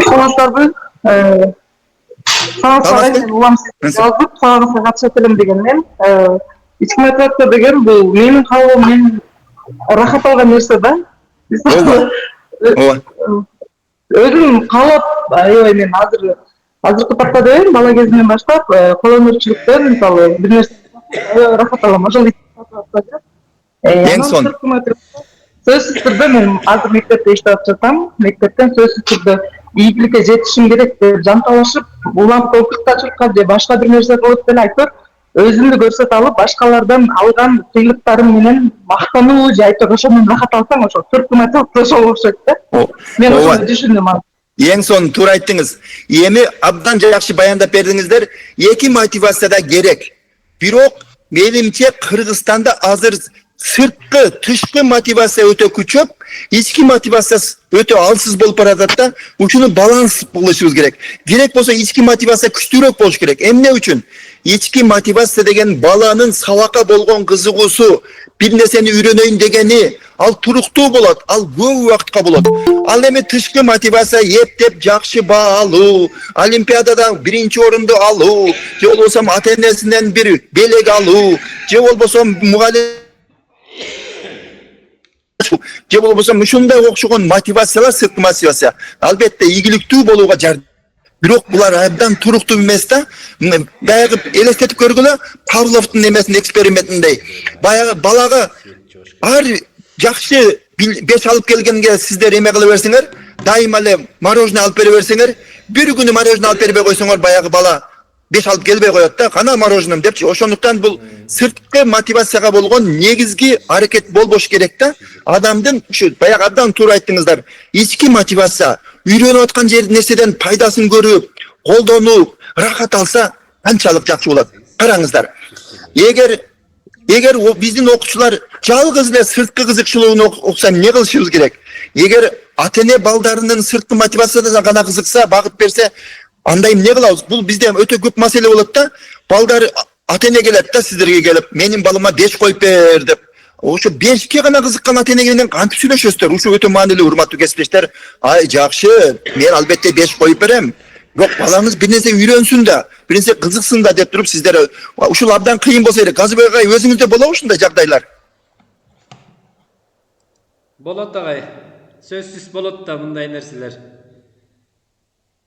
Саламатсыздарбы? Саламатсыздар, улам жазып, сабагыңызга катышат элем деген мен. Ички мотивация деген бул менин калыбым, мен рахат алган нерсе да. Өзүм каалап, аябай мен азыркы тапта дейм, бала кезимден баштап кол өнөрчүлүктөн мисалы бир нерсе рахат алам. Ошол Эң сонун. Сөзсүз түрдө мен азыр мектепте иштеп жатам. Мектептен сөзсүз түрдө ийгиликке жетишим керек деп жанталашып, улам конкурстачылыкка же башка бир нерсе кылып деле айтор, өзүмдү көрсөтө алып, башкалардан алган сыйлыктарым менен мактануу же айтор ошондон рахат алсаң, ошо сырткы мотивация ошол окшойт да. Мен ошону түшүндүм. Ең son туура айттыңыз. Эми абдан жакшы баяндап бердиңиздер. Эки мотивация да керек. Бирок менимче Кыргызстанда азыр сырткы, тышкы мотивация өтө күчөп, ички мотивация өтө алсыз болуп баратат да, ушуну баланс кылышыбыз керек. Керек болсо ички мотивация күчтүүрөөк болуш керек. Эмне үчүн? Ички мотивация деген баланын сабакка болгон кызыгуусу, бир нерсени үйрөнөйүн дегени, ал туруктуу болот, ал көп убакытка болот. Ал эми тышкы мотивация эптеп жакшы баа алуу, олимпиадада биринчи орунду алуу, же болбосо ата-энесинен бир белек алуу, же болбосо мугалим же болбосо ушундай окшогон мотивациялар, сырткы мотивация албетте ийгиликтүү болууга жардам. Бирок булар абдан туруктуу эмес да. Баягы элестетип көргүлө, Павловдун эмесин экспериментиндей. Баягы балага ар жакшы 5 алып келгенге сиздер эме кыла берсеңер, дайыма эле мороженое алып бере берсеңер, бир күнү мороженое алып бербей койсоңор, баягы бала 5 алып келбей коет да, кана мороженым депчи. Ошондуктан бул сырткы мотивацияга болгон негизги аракет болбош керек да. Адамдын ушу баягы абдан туура айттыңыздар. Ички мотивация үйрөнүп аткан нерседен пайдасын көрүп, колдонуп, рахат алса канчалык жакшы болот. Караңыздар. Эгер биздин окуучулар жалгыз эле сырткы кызыкчылыгын окуса эмне кылышыбыз керек? Эгер ата-эне балдарынын сырткы мотивациясына гана кызыкса, багып берсе, андай эмне кылабыз? Бул бизде өтө көп маселе болот да. Балдар ата-эне келет да, сиздерге келип, менин балыма 5 коюп бер деп. Ошо 5ке гана кызыккан ата-эне менен кантип сүйлөшөсүздөр? Ушу өтө маанилүү, урматтуу кесиптештер. Ай, жакшы, мен албетте 5 коюп берем. Бирок балаңыз бир нерсе үйрөнсүн да, бир нерсе кызыксын да деп туруп сиздер ушул абдан кыйын болсо керек. Казыбек агай, өзүңүздө болобу ушундай жагдайлар? Болот агай. Сөзсүз болот да мындай нерселер.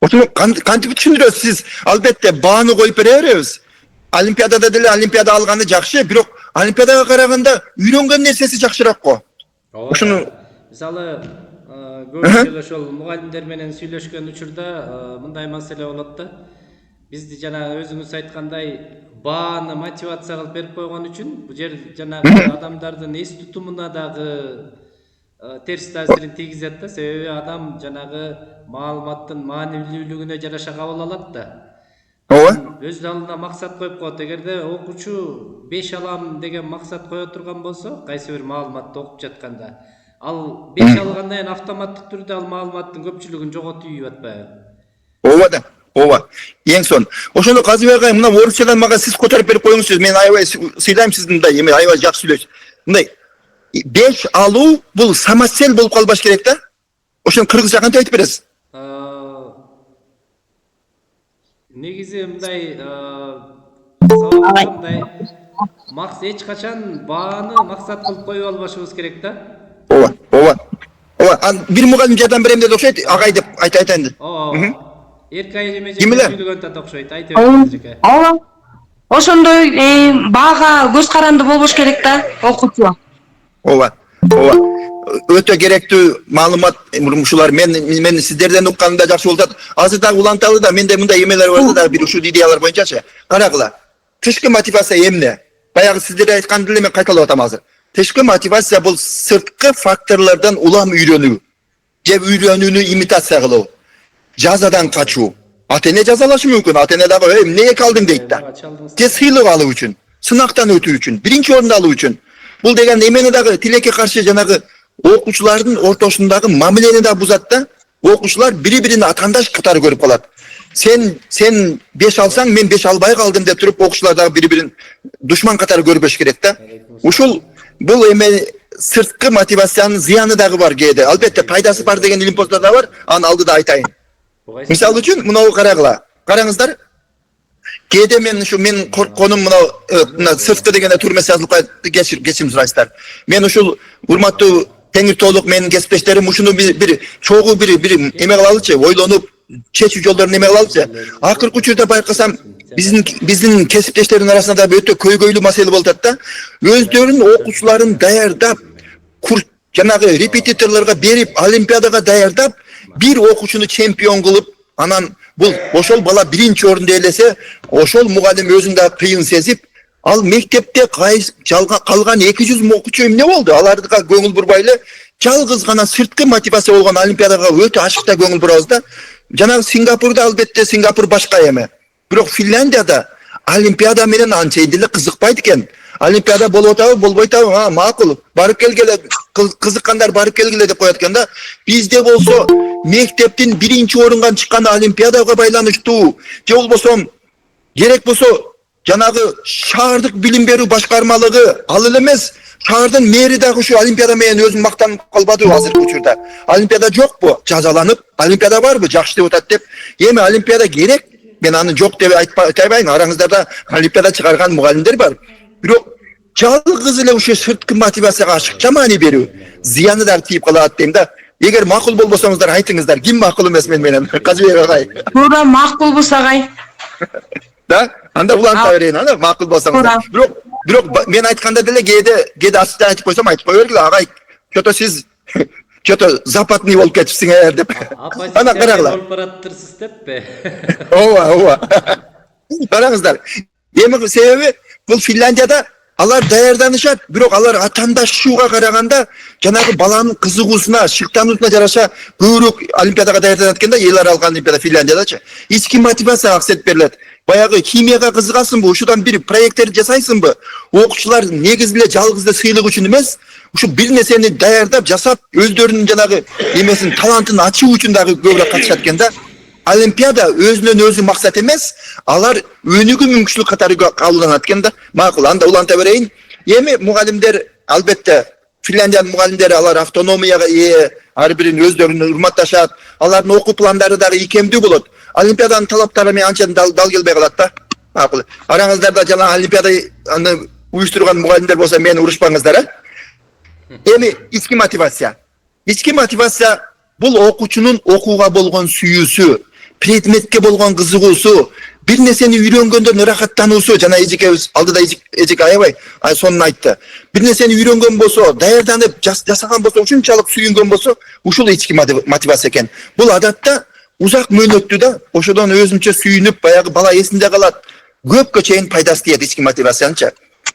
Ошону кантип түшүндүрөсүз? Сиз албетте бааны коюп бере беребиз. Олимпиадада деле олимпиада алганы жакшы, бирок олимпиадага караганда үйрөнгөн нерсеси жакшыраак го. Ошону мисалы көбүнчө ошол мугалимдер менен сүйлөшкөн учурда мындай маселе болот да. Бизди жана өзүңүз айткандай бааны мотивация кылып берип койгон үчүн бул жер жанагы адамдардын эс тутумуна дагы терс таасирин тийгизет да. Себеби адам жанагы маалыматтын маанилүүлүгүнө жараша кабыл алат да. ооба. Өз алдына максат коюп коет. Эгерде окуучу 5 алам деген максат кое турган болсо, кайсы бир маалыматты окуп жатканда, ал 5 алгандан кийин автоматтык түрдө ал маалыматтын көпчүлүгүн жоготуп ийип атпайбы? Ооба да. Ооба. Эң son. Ошону Казыбек агай, мына орусчадан мага сиз котуруп берип коюңузчу. Мен аябай сыйлайм сизди, мындай эме аябай жакшы сүйлөйсүз. Мындай 5 алуу бул самоцель болуп калбаш керек да. Ошону кыргызча кантип айтып бересиз? Негизи мындай сабактандай эч качан бааны максат кылып коюп албашыбыз керек да. Ооба, ооба. Ооба, бир мугалим жардам берем деп окшойт, агай деп айтайын деп. Ооба. Эркай эме Кимилер? сүйлөгөн тат окшойт, айтып бериңиз. Ооба. Ошондой баага көз каранды болбош керек да, окуучу. Ооба. Ооба. Өтө керектүү маалымат ушулар. Мен сиздерден укканымда жакшы болот. Азыр дагы уланталы да, менде мындай эмелер бар да, бир ушул идеялар боюнчачы. Карагыла. Тышкы мотивация эмне? Баягы сиздер айтканды эле мен кайталап атам азыр. Тышкы мотивация бул сырткы факторлордон улам үйрөнүү. Же үйрөнүүнү имитация кылуу. Жазадан качуу. Ата-эне жазалашы мүмкүн. Ата-эне дагы эмне калдың дейт да. Же сыйлык алуу үчүн, сынактан өтүү үчүн, биринчи орунду алуу үчүн. Бул деген эмени дагы тилекке каршы жанагы окуучулардын ортосундагы мамилени да бузат да. Окуучулар бири-бирин атандаш катары көрүп калат. Сен 5 алсаң, мен 5 албай калдым деп туруп окуучулар дагы бири-бирин душман катары көрбөш керек да. Ушул бул эме сырткы мотивациянын зыяны дагы бар кээде. Албетте пайдасы бар деген илимпоздор да бар. Аны алдыда айтайын. Мисалы үчүн мынау карагыла. Караңыздар. Кээде мен коркконум мына сырткы дегенде турмес жазылып калат, кечирим сурайсыздар. Мен ушул урматтуу теңир толук менин кесиптештерим ушуну бир чогуу бир эме кылалычы, ойлонуп чечүү жолдорун эме кылалычы. Акыркы учурда байкасам биздин кесиптештердин арасында да өтө көйгөйлүү маселе болуп атат да. Өздөрүнүн окуучуларын даярдап, жанагы репетиторлорго берип, олимпиадага даярдап, бир окуучуну чемпион кылып, анан бул ошол бала биринчи орунду ээлесе, ошол мугалим өзүн да кыйын сезип, ал мектепте калган 200 окуучу эмне болду? Аларга көңүл бурбай эле жалгыз гана сырткы мотивация болгон олимпиадага өтө ашыкта көңүл бурабыз да. Жанагы Сингапурда албетте Сингапур башка эме. Бирок Финляндияда олимпиада менен анча деле кызыкпайт экен. Олимпиада болуп атабы, болбойт атабы? Макул. Барып келгиле, кызыккандар барып келгиле деп коет экен да. Бизде болсо мектептин 1-орунга чыккан олимпиадага байланыштуу, же болбосо керек болсо жанагы шаардык билим берүү башкармалыгы ал эле эмес, шаардын мэри дагы ушу олимпиада менен өзүн мактанып калбадыбы азыркы учурда. Олимпиада жокпу? Жазаланып, олимпиада барбы? Жакшы деп атат деп. Эми олимпиада керек. Мен аны жок деп айтпайбын. Араңыздарда олимпиада чыгарган мугалимдер бар. Бирок жалгыз эле ушу сырткы мотивацияга ашыкча маани берүү зыяны да тийип калат дейм да. Эгер макул болбосоңуздар айтыңыздар, ким макул эмес менен? Казыбек агай. Туура макулбуз агай. Да? Анда уланта берейин, ана макул болсоңуздар. Бирок мен айтканда деле кээде астан айтып койсом, айтып кое бергиле агай. Чото сиз чото западный болуп кетипсиңер деп. Ана карагыла. Болуп бараттырсыз деппи? Ооба. Караңыздар. Эми себеби бул Финляндияда алар даярданышат, бирок алар атаандашууга караганда жанагы баланын кызыгуусуна, шыктануусуна жараша көбүрөөк олимпиадага даярданат экен да, эл аралык олимпиада Финляндиядачы. Ички мотивация аксет берилет. Баягы химияга кызыгасыңбы, ушудан бир проекттер жасайсыңбы? Окуучулар негизи эле жалгыз эле сыйлык үчүн эмес, ушу бир нерсени даярдап, жасап, өздөрүнүн жанагы эмесин, талантын ачуу үчүн дагы көбүрөөк катышат экен да. Олимпиада өзүнөн өзү максат эмес, алар өнүгүү мүмкүнчүлүк катары кабылданат экен да. Макул, анда уланта берейин. Эми мугалимдер албетте Финляндиянын мугалимдери алар автономияга ээ, ар бирин өздөрүн урматташат, алардын окуу пландары дагы ийкемдүү болот. Олимпиаданын талаптары менен анча дал келбей калат да. Макул. Араңыздарда жана олимпиада аны уюштурган мугалимдер болсо мени урушпаңыздар, а? Эми ички мотивация. Ички мотивация бул окуучунун окууга болгон сүйүүсү, предметке болгон кызыгуусу, бир нерсени үйрөнгөндөн ырахаттануусу, жана эжекебиз алдыда эжеке аябай сонун айтты. Бир нерсени үйрөнгөн болсо, даярданып жасаган болсо, ушунчалык сүйүнгөн болсо, ушул ички мотивация экен. Бул адатта узак мөөнөттүү да, ошодон өзүнчө сүйүнүп, баягы бала эсинде калат. Көпкө чейин пайдасы тиет ички мотивациянча.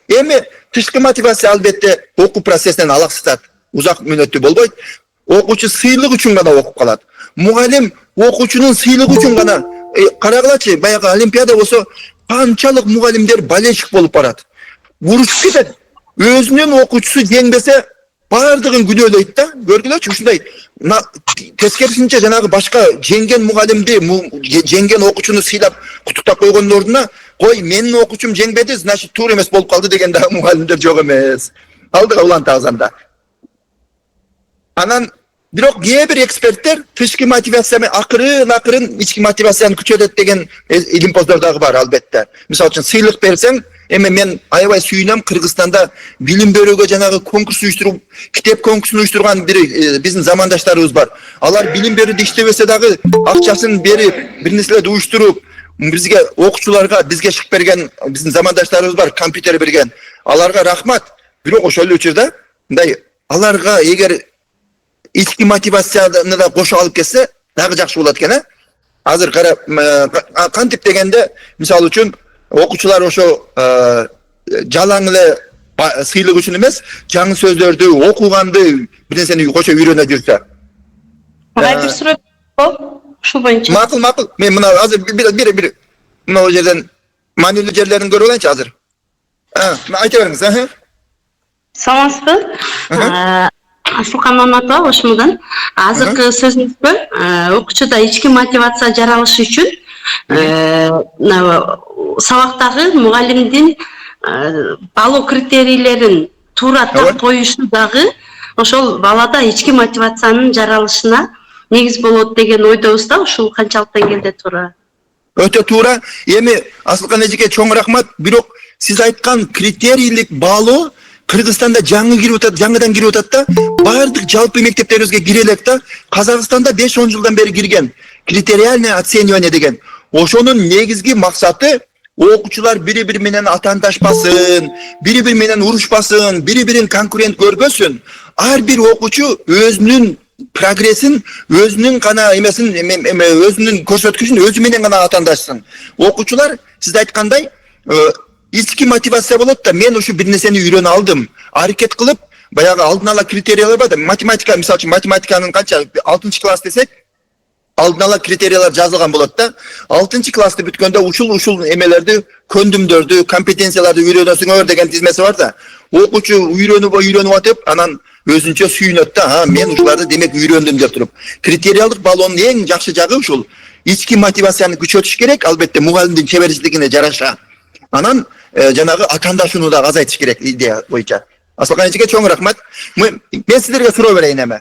Эми тышкы мотивация албетте окуу процессинен алаксытат. Узак мөөнөттүү болбойт. Окуучу сыйлык үчүн гана окуп калат. Мугалим окуучунун сыйлыгы үчүн гана карагылачы, баягы олимпиада болсо канчалык мугалимдер болельщик болуп барат. Урушуп кетет. Өзүнүн окуучусу жеңбесе, бардыгын күнөөлөйт да. Көргүлөчү ушундай тескерисинче жанагы башка жеңген мугалимди, жеңген окуучуну сыйлап куттуктап койгондун ордуна, кой менин окуучум жеңбеди, значит туура эмес болуп калды деген да мугалимдер жок эмес. Алдыга улантабыз анда. Анан бирок кээ бир эксперттер тышкы мотивация менен акырын ички мотивацияны күчөтөт деген илимпоздор дагы бар албетте. Мисалы үчүн сыйлык берсең, эми мен аябай сүйүнөм, Кыргызстанда билим берүүгө жанагы конкурс уюштуруп, китеп конкурсун уюштурган бир биздин замандаштарыбыз бар. Алар билим берүүдө иштебесе дагы акчасын берип, бир нерселерди уюштуруп, бизге окуучуларга бизге чыгып берген биздин замандаштарыбыз бар, компьютер берген. Аларга рахмат. Бирок ошол эле учурда мындай аларга эгер ички мотивацияны да кошо алып келсе, дагы жакшы болот экен, а? Азыр кара кантип дегенде, мисалы үчүн окуучулар ошо жалаң эле сыйлык үчүн эмес, жаңы сөздөрдү, окуганды, бир нерсени кошо үйрөнө жүрсө. Бир суроо ушул боюнча. Макул. Мен мына азыр бир мына жерден маанилүү жерлерин көрүп алайынчы азыр. Айта бериңиз, Саламатсызбы? Асылкан Маматова Ошмудан. Азыркы сөзүңүздө окуучуда ички мотивация жаралышы үчүн сабактагы мугалимдин балоо критерийлерин туура так коюшу дагы ошол балада ички мотивациянын жаралышына негиз болот деген ойдобуз да. Ушул канчалык деңгээлде туура? Өтө туура. Эми Асылкан эжеке чоң рахмат. Бирок сиз айткан критерийлик баалоо Кыргызстанда жаңыдан кирип атат да, бардык жалпы мектептерибизге кире элек да. Казакстанда 5-10 жылдан бери кирген критериальное оценивание деген. Ошонун негизги максаты окуучулар бири-бири менен атаандашпасын, бири-бири менен урушпасын, бири-бирин конкурент көрбөсүн. Ар бир окуучу өзүнүн прогрессин, өзүнүн гана эмесин, өзүнүн көрсөткүчүн өзү менен гана атаандашсын. Окуучулар сиз айткандай ички мотивация болот да, мен ушу бир нерсени үйрөнө алдым, аракет кылып, баягы алдын ала критериялар бар да. Математика, мисалы үчүн математиканын канча 6 класс десек, алдын ала критериялар жазылган болот да. 6 классты бүткөндө ушул эмелерди, көндүмдөрдү, компетенцияларды үйрөнөсүңөр деген тизмеси бар да. Окуучу үйрөнүп атып, анан өзүнчө сүйүнөт да, мен ушуларды демек үйрөндүм деп туруп. Критериялык баллонун эң жакшы жагы ушул. Ички мотивацияны күчөтүш керек, албетте мугалимдин чеберчилигине жараша. Анан жанагы атаандашууну да азайтыш керек идея боюнча. Асылкан эжеге чоң рахмат. Мен сиздерге суроо берейин эми.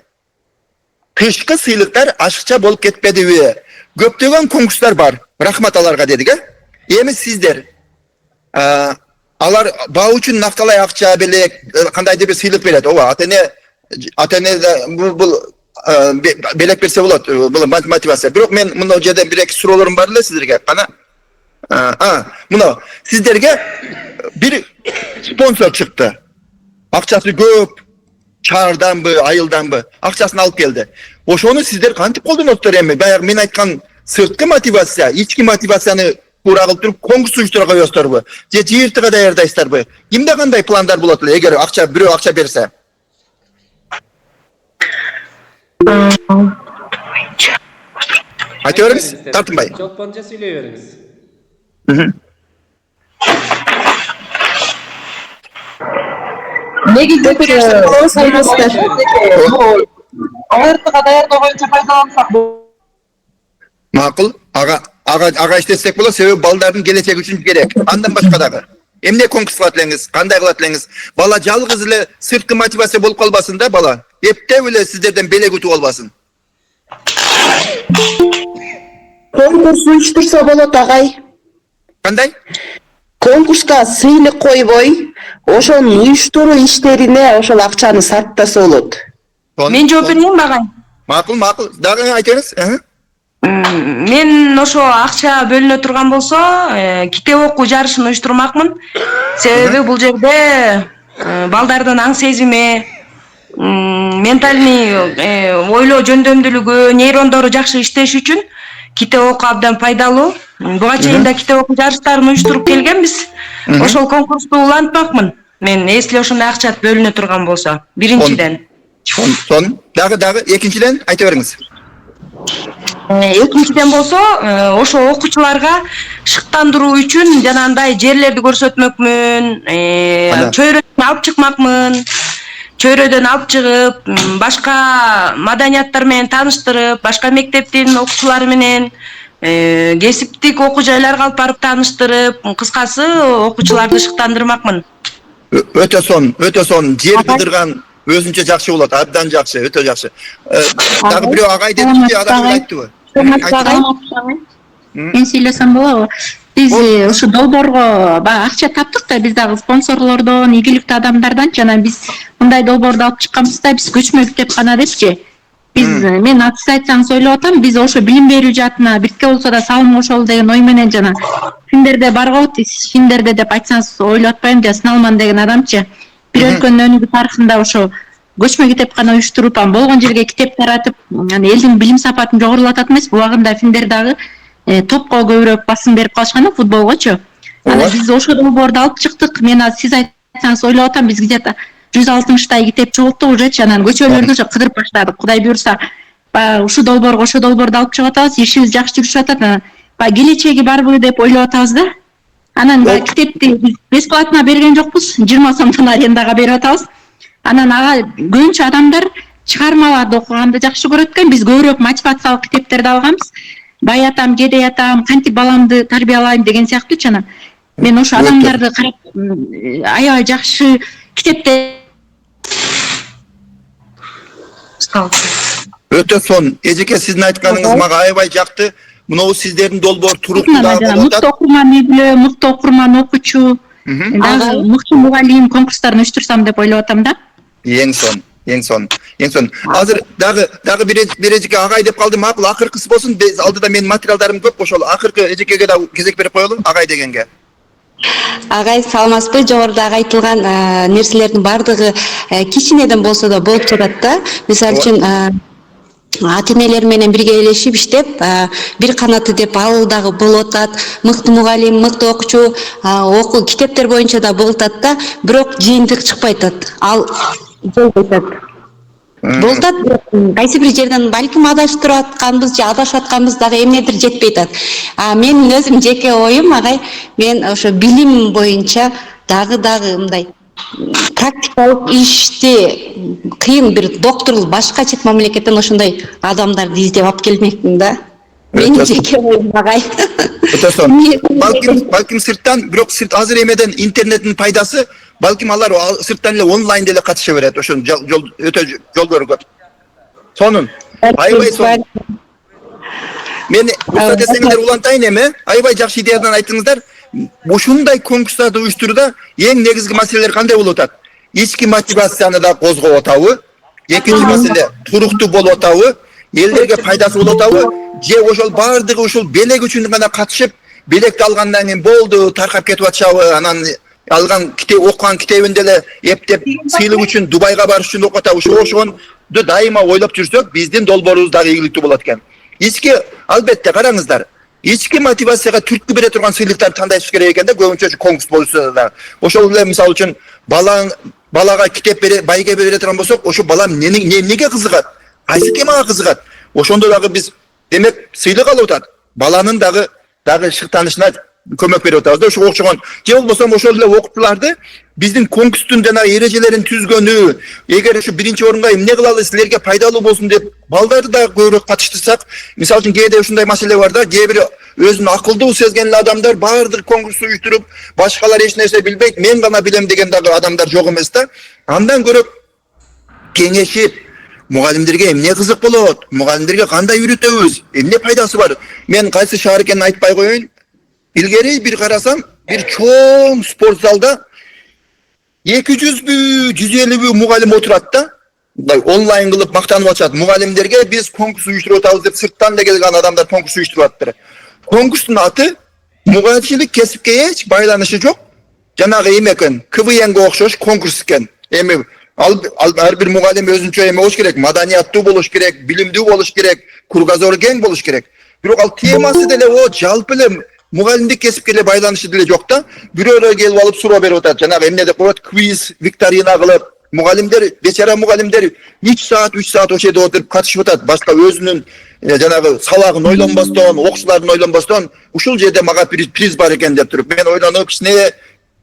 Кышкы сыйлыктар ашыкча болуп кетпедиби? Көптөгөн конкурстар бар. Рахмат аларга дедик, Эми сиздер алар баа үчүн нафталай акча белек, кандайдыр бир сыйлык берет. Ооба, ата-эне бул белек берсе болот. Бул мотивация. Бирок мен мына жерде бир-эки суроолорум бар эле сиздерге. Кана мына сиздерге бир спонсор чыкты. Акчасы көп, чаарданбы, айылданбы, акчасын алып келди. Ошону сиздер кантип колдоносуздар эми? Баягы мен айткан сырткы мотивация, ички мотивацияны туура кылып туруп конкурс уюштура коесуздарбы? Же жыйыртыга даярдайсыздарбы? Кимде кандай пландар болот эле эгер бирөө акча берсе? Айта бериңиз, тартынбай. Жолпонча сүйлөй бериңиз. Негизде ОРТга даярдоо боюнча пайдалансак макул. Ага иштесек болот, себеби балдардын келечеги үчүн керек. Андан башка дагы. Эмне конкурс кылат элеңиз? Кандай кылат элеңиз? Бала жалгыз эле сырткы мотивация болуп калбасын да, бала. Эптеп эле сиздерден белек утуп албасын. Конкурс уюштурса болот, агай. Кандай? Конкурска сыйлык койбой, ошонун уюштуруу иштерине ошол акчаны сарптаса болот. Мен жооп берейинби, агай? Макул. Дагы айтыңыз. Мен ошо акча бөлүнө турган болсо, китеп окуу жарышын уюштурмакмын. Себеби бул жерде балдардын аң сезими, ментальный ойлоо жөндөмдүүлүгү, нейрондору жакшы иштеш үчүн китеп окуу абдан пайдалуу. Буга чейин да китеп окуу жарыштарын уюштуруп келгенбиз. Ошол конкурсту улантмакмын. Мен если ошондой акча бөлүнө турган болсо, биринчиден. Дагы экинчиден айта бериңиз. Экинчиден болсо, ошо окуучуларга шыктандыруу үчүн жанагындай жерлерди көрсөтмөкмүн, чөйрөдөн алып чыкмакмын. Чөйрөдөн алып чыгып, башка маданияттар менен тааныштырып, башка мектептин окуучулары менен кесиптик окуу жайларга алып барып тааныштырып, кыскасы окуучуларды шыктандырмакмын. Өтө сон, жер кыдырган өзүнчө жакшы болот, абдан жакшы, өтө жакшы. Дагы бирөө агай дедичи, адам айттыбы? Мен сүйлөсөм болобу? Биз ушу долбоорго акча таптык да, биз дагы спонсорлордон, ийгиликтүү адамдардан жана биз мындай долбоорду алып чыкканбыз да, биз көчмө китепкана депчи. Мен сиз айтсаңыз ойлоп атам, биз ошо билим берүү жаатына бирке болсо да салым кошолу деген ой менен жана Финдерде бар го, Финдерде деп айтсаңыз ойлоп атпайм, же Сыналман деген адамчы бир өлкөнүн өнүгүү тарыхында ошо көчмө китепкана уюштуруп, болгон жерге китеп таратып, элдин билим сапатын жогорулатат эмес. Убагында Финдер дагы топко көбүрөөк басым берип калышкан, футболгочу. Анан биз ошо долбоорду алып чыктык. Мен сиз айтсаңыз ойлоп атам, биз где-то 160 китеп чогулттук уже, анан көчөлөрдү уже кыдырып баштадык. Кудай буюрса, ушул долбоорго ошо долбоорду алып чыгып атабыз, ишибиз жакшы жүрүшүп атат. Келечеги барбы деп ойлоп атабыз да. Анан китепти биз бесплатно берген жокпуз, 20 сомдон арендага берип атабыз. Анан ага көбүнчө адамдар чыгармаларды окуганды жакшы көрөт экен. Биз көбүрөөк мотивациялык китептерди алганбыз. Бай атам, кедей атам, кантип баламды тарбиялайм деген сыяктуу чана. Мен ошо адамдарды карап аябай жакшы китептер. Өтө сон. Эжеке, сиздин айтканыңыз мага аябай жакты. Мынау сиздердин долбоор туруктуу дагы болуп атат. Мыкты окурман үй бүлө, мыкты окурман окуучу, дагы мыкты мугалим конкурстарын уюштурсам деп ойлоп атам да. Эң сон. Азыр дагы бир эжеке агай деп калдым. Макул, акыркысы болсун. Биз алдыда менин материалдарым көп, ошол акыркы эжекеге да кезек берип коелу, агай дегенге. Агай, саламатсызбы? Жогоруда айтылган нерселердин бардыгы кичинеден болсо да болуп жатат да. Мисалы үчүн ата-энелер менен бирге элешип иштеп, бир канаты деп алуу дагы болуп атат. Мыкты мугалим, мыкты окуучу, окуу китептер боюнча да болуп атат да, бирок жыйынтык чыкпай атат. Ал болуп атат. Болуп атат, кайсы бир жерден балким адаштырып атканбыз же адашып атканбыз дагы эмнедир жетпей атат. Менин өзүм жеке оюм агай, мен ошо билим боюнча дагы мындай практикалык ишти кыйын бир докторлук башка чет мамлекеттен ошондой адамдарды издеп алып келмекмин да. Менин жеке оюм агай. Балким сырттан, бирок азыр эмеден интернеттин пайдасы, балким алар сырттан эле онлайн деле катыша берет. Ошо өтө жолдору көп. Сонун. Аябай сонун. Мен уруксат этсеңиздер улантайын эми. Аябай жакшы идеядан айттыңыздар. Ушундай конкурстарды уюштурууда эң негизги маселелер кандай болуп атат? Ички мотивацияны да козгоп атабы? Экинчи маселе туруктуу болуп атабы? Элдерге пайдасы болуп атабы? Же ошол баардыгы ушул белек үчүн гана катышып, белекти алгандан кийин болду, таркап кетип атышабы? Анан алган китеп, окуган китебин деле эптеп, сыйлык үчүн Дубайга барыш үчүн окуп атабы? Ошону дайыма ойлоп жүрсөк, биздин долбоорубуз дагы ийгиликтүү болот экен. Ички, албетте, караңыздар. Ички мотивацияга түрткү бере турган сыйлыктарды тандаш керек экен да, көбүнчө конкурс болсо да. Ошол эле мисалы үчүн балага китеп байге бере турган болсок, ошо балам эмнеге кызыгат? Кайсы темага кызыгат? Ошондо дагы биз демек сыйлык алып атат. Баланын дагы шыктанышына көмөк берип атабыз. Ошого окшогон. Же болбосо ошол эле окуучуларды биздин конкурстун жана эрежелерин түзгөнү, эгер ушу биринчи орунга эмне кылалы, силерге пайдалуу болсун деп балдарды да көбүрөөк катыштырсак, мисалы үчүн кээде ушундай маселе бар да, кээ бир өзүн акылдуу сезген адамдар баардык конкурс уюштуруп, башкалар эч нерсе билбейт, мен гана билем деген дагы адамдар жок эмес да. Андан көрөп кеңешип, мугалимдерге эмне кызык болот, мугалимдерге кандай үйрөтөбүз, эмне пайдасы бар? Мен кайсы шаар экенин айтпай коеюн. Илгери бир карасам, бир чоң спорт залда 200 150 мугалим отурат да. Онлайн кылып мактанып атышат. Мугалимдерге биз конкурс уюштуруп атабыз деп сырттан да келген адамдар конкурс уюштуруп атыптыр. Конкурстун аты мугалимчилик кесипке эч байланышы жок. Жанагы эме экен, КВНге окшош конкурс экен. Эми ар бир мугалим өзүнчө эме болуш керек, маданияттуу болуш керек, билимдүү болуш керек, кругозору кең болуш керек. Бирок ал темасы деле жалпы эле мугалимдик кесипке эле байланышы деле жок да. Бирөөлөр келип алып суроо берип атат. Жанагы эмне деп коет, квиз, викторина кылып, мугалимдер, бечара мугалимдер 3 саат ошол жерде отуруп катышып атат. Башка өзүнүн жанагы сабагын ойлонбостон, окуучулардын ойлонбостон, ушул жерде мага приз бар экен деп туруп, мен ойлонуп, кичине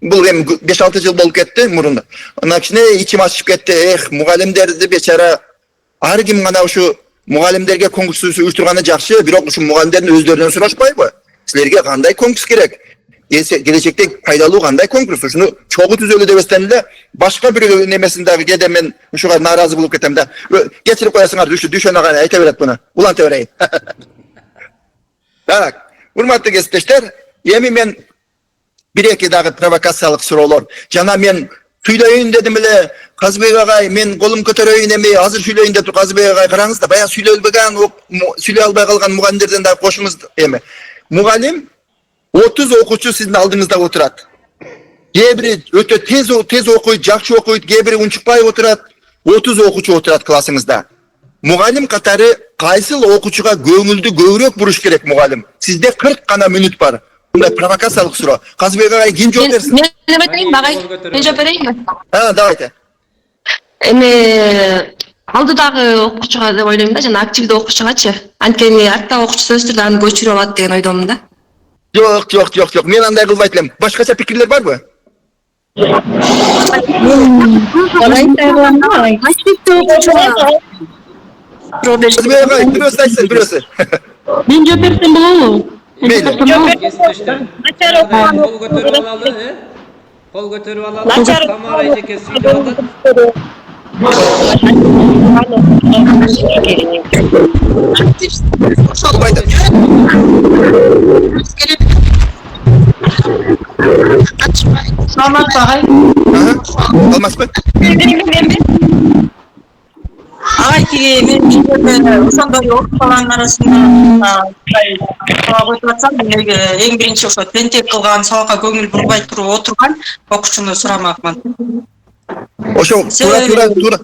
бул эми 5-6 жыл болуп кетти мурун. Анан кичине ичим ачышып кетти. Мугалимдерди бечара ар ким гана ушу мугалимдерге конкурс уюштурганы жакшы, бирок ушу мугалимдердин өздөрүнөн сурашпайбы? Силерге кандай конкурс керек? Келечекте пайдалуу кандай конкурс? Ушуну чогуу түзөлү дебестен эле башка бир немесин дагы кээде мен ушуга нааразы болуп кетем да. Кечирип коесуңар, düşөн ага айта берет буну. Уланта берейин. Так, урматтуу кесиптештер, эми мен бир-эки дагы провокациялык суроолор. Жана мен сүйлөйүн дедим эле, Казбек агай, мен колум көтөрөйүн эми, азыр сүйлөйүн деп туруп Казбек агай караңыз да, баягы сүйлөй албай калган мугалимдерден дагы кошуңуз эми. Мугалим 30 окуучу сиздин алдыңызда отурат. Кээ бири өтө тез окуйт, жакшы окуйт, кээ бири унчукпай отурат. 30 окуучу отурат классыңызда. Мугалим катары кайсыл окуучуга көңүлдү көбүрөөк буруш керек мугалим? Сизде 40 гана мүнөт бар. Мындай провокациялык суроо. Казбек агай ким жооп берсин? Мен айтайын, багай. Мен жооп берейинби? Давайте. Эми алдыдагы окуучуга деп ойлойм да, жана активдүү окуучугачы. Анткени арттагы окуучу сөзсүз аны көчүрүп алат деген ойдомун да. Жок. Мен андай кылбайт элем. Башкача пикирлер барбы? Бирөөсү айтсын, бирөөсү. Мен жооп берсем болобу? Кол көтөрүп алалы. Тамара эжеке сүйлөп атат. Саламат агай. Алмаспы? Агай мен ошондой окуучулардын арасында айтып атсам, эң биринчи ошо тентек кылган, сабакка көңүл бурбай туруп отурган окуучуну сурамакмын. Ошо туура.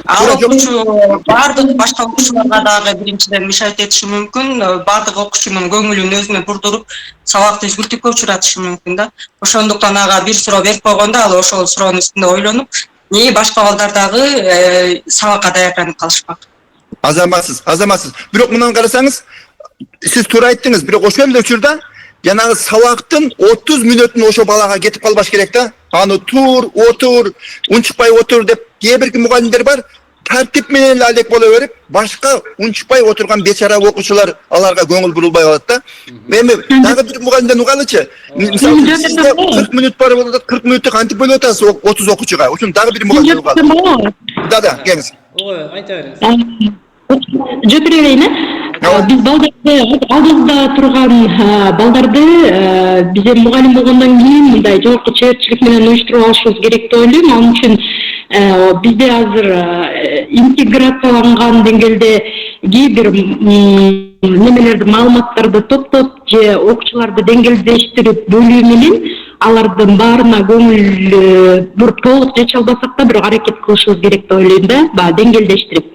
Ал окуучу баардык башка окуучуларга дагы биринчиден мешать этиши мүмкүн, баардык окуучунун көңүлүн өзүнө бурдуруп, сабакты үзгүлтүккө учуратышы мүмкүн да. Ошондуктан ага бир суроо берип койгондо, ал ошол суроонун үстүндө ойлонуп, неге башка балдар дагы сабакка даярданып калышпак? Азаматсыз. Бирок мынаны карасаңыз, сиз туура айттыңыз, бирок ошол учурда жанагы сабактын 30 мүнөтүн ошо балага кетип калбаш керек да. Аны отур, унчукпай отур деп кээ бир мугалимдер бар. Тартип менен эле алек боло берип, башка унчукпай отурган бечара окуучулар аларга көңүл бурулбай калат да. Эми дагы бир мугалимден угалычы. Мисалы сизде 40 мүнөт бар болот, 40 мүнөттү кантип бөлүп атасыз 30 окуучуга? Ошону дагы бир мугалим угалат. Да, келиңиз. Ой, айта бериңиз. Жооп бере берейин, биз балдарды алдыбызда турган балдарды биз мугалим болгондон кийин мындай жогорку чеберчилик менен уюштуруп алышыбыз керек деп ойлойм. Ал үчүн бизде азыр интеграцияланган деңгээлдеги бир немелерди, маалыматтарды топтоп же окуучуларды деңгээлдештирип бөлүү менен алардын баарына көңүл буруп толук жете албасак да бирок аракет кылышыбыз керек деп ойлойм да, баягы деңгээлдештирип.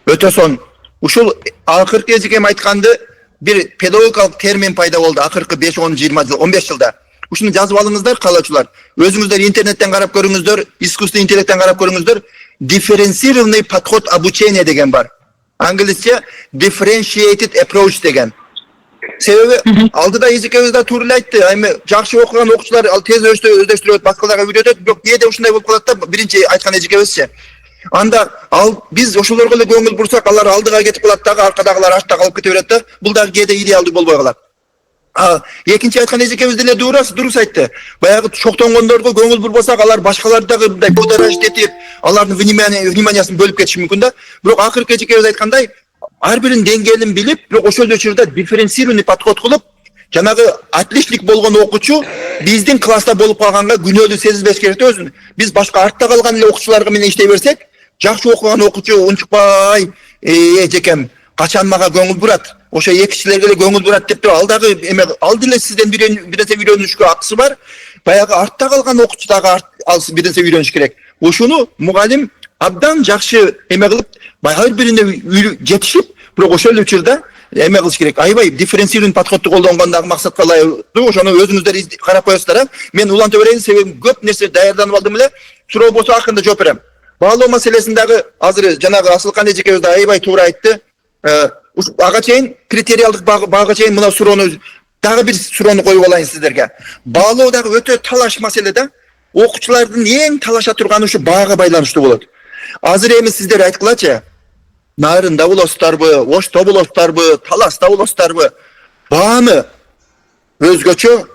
Өтө сон. Ушул акыркы эжекем айтканды бир педагогикалык термин пайда болду акыркы 5-10 20 жыл, 15 жылда. Ушуну жазып алыңыздар каалоочулар. Өзүңүздөр интернеттен карап көрүңүздөр, искусственный интеллекттен карап көрүңүздөр. Дифференцированный подход обучения деген бар. Англисче differentiated approach деген. Себеби алдыда эжекебиз да туура эле айтты. Эми жакшы окуган окуучулар ал тез өздөштүрөт, башкаларга үйрөтөт, бирок кээде ушундай болуп калат да, биринчи айткан эжекебизчи. Анда биз ошолорго эле көңүл бурсак, алар алдыга кетип калат дагы, аркадагылар артта калып кете берет да. Бул дагы кээде идеалдуу болбой калат. Экинчи айткан эжекебиз деле дурус айтты. Баягы шоктонгондорго көңүл бурбасак, алар башкаларды дагы мындай будоражить этип, алардын вниманиясын бөлүп кетиши мүмкүн да. Бирок акыркы эжекебиз айткандай, ар биринин деңгээлин билип, бирок ошол учурда дифференцированный подход кылып, жанагы отличник болгон окуучу биздин класста болуп калганга күнөөлүү сезбеш керек да өзүн. Биз башка артта калган эле окуучуларга менен иштей берсек, жакшы окуган окуучу унчукпай, эжекем качан мага көңүл бурат, ошо эки кишилерге эле көңүл бурат деп ал дагы эме ал деле сизден бир нерсе үйрөнүшкө акысы бар. Баягы артта калган окуучу дагы ал бир нерсе үйрөнүш керек. Ошону мугалим абдан жакшы эме кылып, ар бирине жетишип, бирок ошол учурда эме кылыш керек. Аябай дифференцированный подходду колдонгондагы максатка ылайыктуу. Ошону өзүңүздөр карап коесуздар. Мен улантып берейин, себеби көп нерсе даярданып алдым эле. Суроо болсо акырында жооп берем. Баалоо маселесиндагы азыр жанагы Асылкан эжекебиз да аябай туура айтты. Ага чейин критериалдык багга чейин мына суроону дагы бир суроону коюп алайын сиздерге. Баалоо дагы өтө талаш маселе да. Окуучулардын эң талаша турганы ушу баага байланыштуу болот. Азыр эми сиздер айткылачы. Нарында болосуздарбы, Ошто болосуздарбы, Таласта болосуздарбы? Бааны өзгөчө